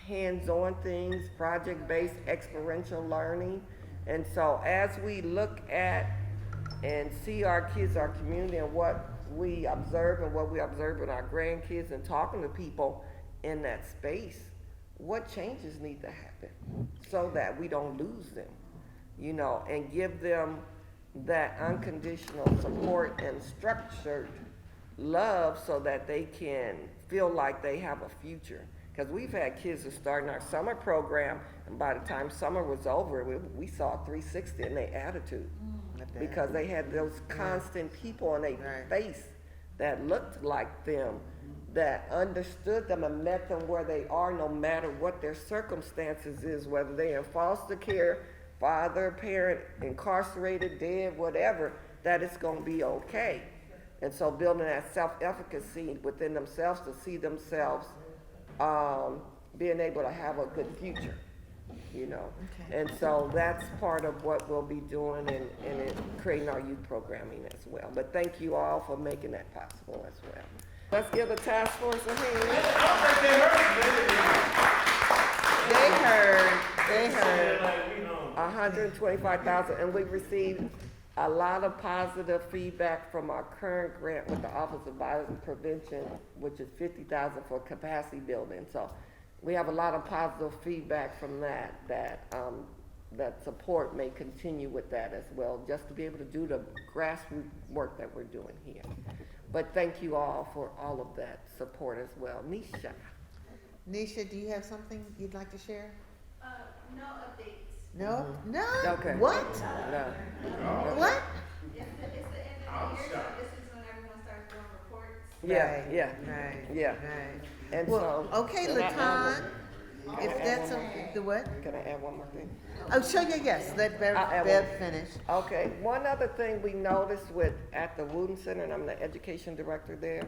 hands-on things, project-based experiential learning. And so as we look at and see our kids, our community, and what we observe and what we observe in our grandkids, and talking to people in that space, what changes need to happen so that we don't lose them, and give them that unconditional support and structured love so that they can feel like they have a future. Because we've had kids that started in our summer program, and by the time summer was over, we saw a 360 in their attitude. Because they had those constant people in their face that looked like them, that understood them and met them where they are, no matter what their circumstances is, whether they're in foster care, father, parent, incarcerated, dead, whatever, that it's going to be okay. And so building that self-efficacy within themselves to see themselves being able to have a good future. Okay. And so that's part of what we'll be doing and creating our youth programming as well. But thank you all for making that possible as well. Let's give the task force a hand. They heard. 125,000, and we received a lot of positive feedback from our current grant with the Office of Violence Prevention, which is 50,000 for capacity building. So we have a lot of positive feedback from that support may continue with that as well, just to be able to do the grassroots work that we're doing here. But thank you all for all of that support as well. Nisha, do you have something you'd like to share? No updates. No? No? Okay. What? No. What? It's the end of the year, so this is when everyone starts doing reports. Yeah. And Well, so. okay, Can I add Latan, one- if can I add that's one more okay, thing? the what? Can I add one more thing? Oh, sure, yes, let I'll add Bev one. finish. Okay, one other thing we noticed at the Wooten Center, and I'm the education director there,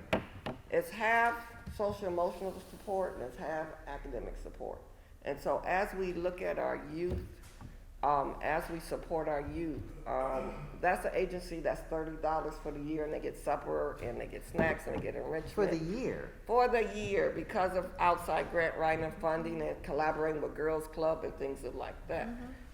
is half social emotional support and it's half academic support. And so as we look at our youth, as we support our youth, that's an agency that's $30 for the year, and they get supper and they get snacks and they get enrichment. For the year? For the year, because of outside grant writing and funding and collaborating with Girls Club and things like that.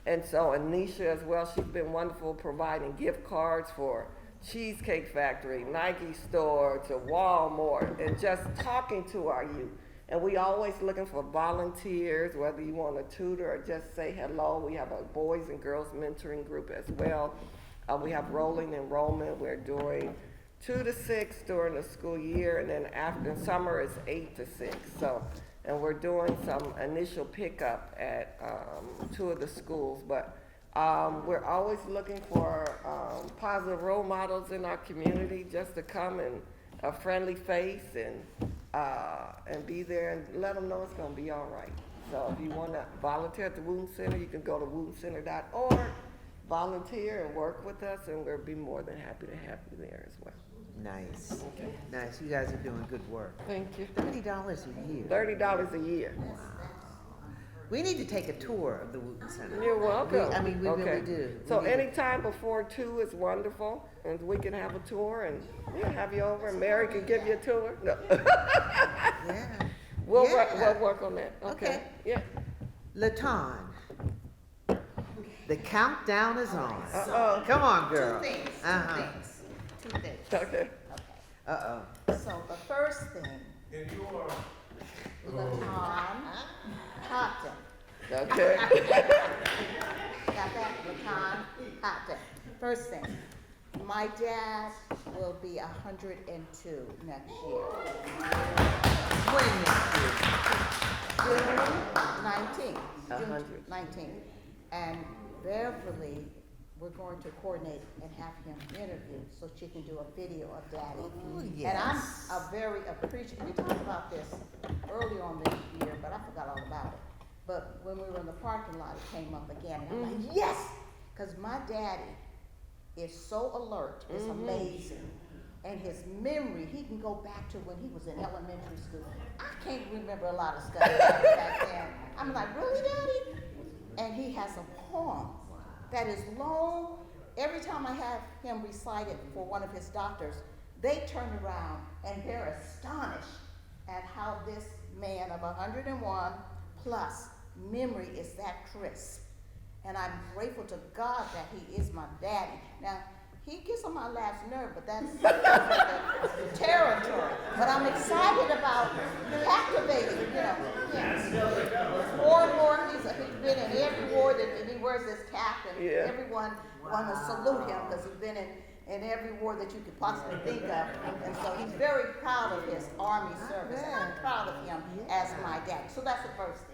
And so Anisha as well, she's been wonderful providing gift cards for Cheesecake Factory, Nike store, to Walmart, and just talking to our youth. And we always looking for volunteers, whether you want to tutor or just say hello. We have a boys and girls mentoring group as well. We have rolling enrollment. We're doing 2 to 6 during the school year, and then after summer is 8 to 6. So, and we're doing some initial pickup at 2 of the schools, but we're always looking for positive role models in our community, just to come and a friendly face and be there and let them know it's going to be all right. So if you want to volunteer at the Wooten Center, you can go to wootencenter.org, volunteer and work with us, and we'll be more than happy to have you there as well. Nice. Nice. You guys are doing good work. Thank you. $30 a year. $30 a year. We need to take a tour of the Wooten Center. You're welcome. We really do. So anytime before 2 is wonderful, and we can have a tour, and we'll have you over, and Mary can give you a tour. No. Yeah. We'll Yeah. work on that. Okay. Yeah. Latan, the countdown is on. Uh-oh. Come on, girl. Two things. Okay. Uh-oh. So the first thing, Latan Cotton. Okay. Got that? Latan Cotton. First thing, my dad will be 102 next year. When next year? June 19th. 100. June 19th. And Beverly, we're going to coordinate and have him interview so she can do a video of Daddy. Oh, And I'm a very appreciative. We talked about this early on this year, but I forgot all about it. But when we were in the parking lot, it came up again. And I'm like, yes! Because my daddy is so alert. It's amazing. And his memory, he can go back to when he was in elementary school. I can't remember a lot of stuff back then. I'm like, really, Daddy? And he has a poem that is long. Every time I have him recite it for one of his doctors, they turn around and they're astonished at how this man of 101 plus memory is that crisp. And I'm grateful to God that he is my daddy. Now, he gets on my last nerve, but that's the territory. But I'm excited about captivating, Yes. More and more, he's been in every ward, and he wears this cap, and everyone want to salute him because he's been in every ward that you could possibly think of. And so he's very proud of his Army service, and I'm proud of him as my daddy. So that's the first thing.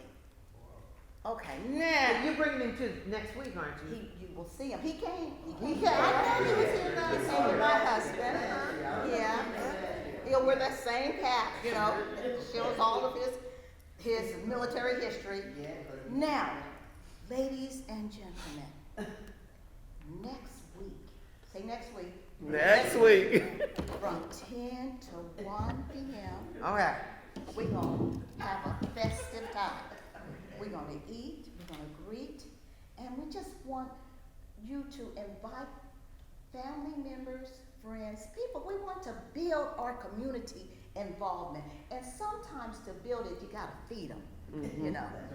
Okay, now. You're bringing him to next week, aren't you? You will see him. He came. I know he was here last time with my husband. Yeah. He'll wear that same cap, that shows all of his military history. Now, ladies and gentlemen, next week, say next week. Next week. From 10 to 1 p.m. All right. We're going to have a festive time. We're going to eat, we're going to greet, and we just want you to invite family members, friends, people. We want to build our community involvement. And sometimes to build it, you got to feed them,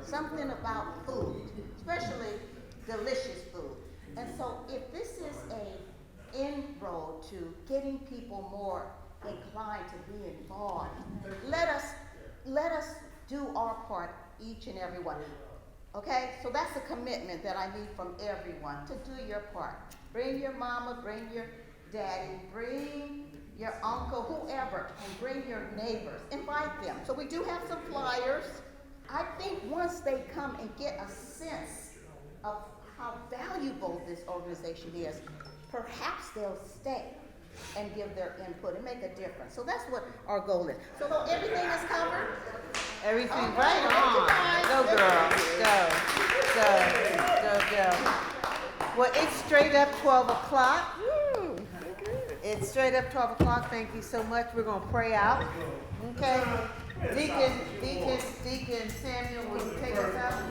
something about food, especially delicious food. And so if this is a inroad to getting people more inclined to be involved, let us do our part, each and every one. Okay, so that's a commitment that I need from everyone, to do your part. Bring your mama, bring your daddy, bring your uncle, whoever, and bring your neighbors. Invite them. So we do have some flyers. I think once they come and get a sense of how valuable this organization is, perhaps they'll stay and give their input and make a difference. So that's what our goal is. So everything is covered? Everything right on. Go, girl. Go. Well, it's straight up 12 o'clock. It's straight up 12 o'clock. Thank you so much. We're going to pray out. Okay. Deacon Samuel, will you take us out?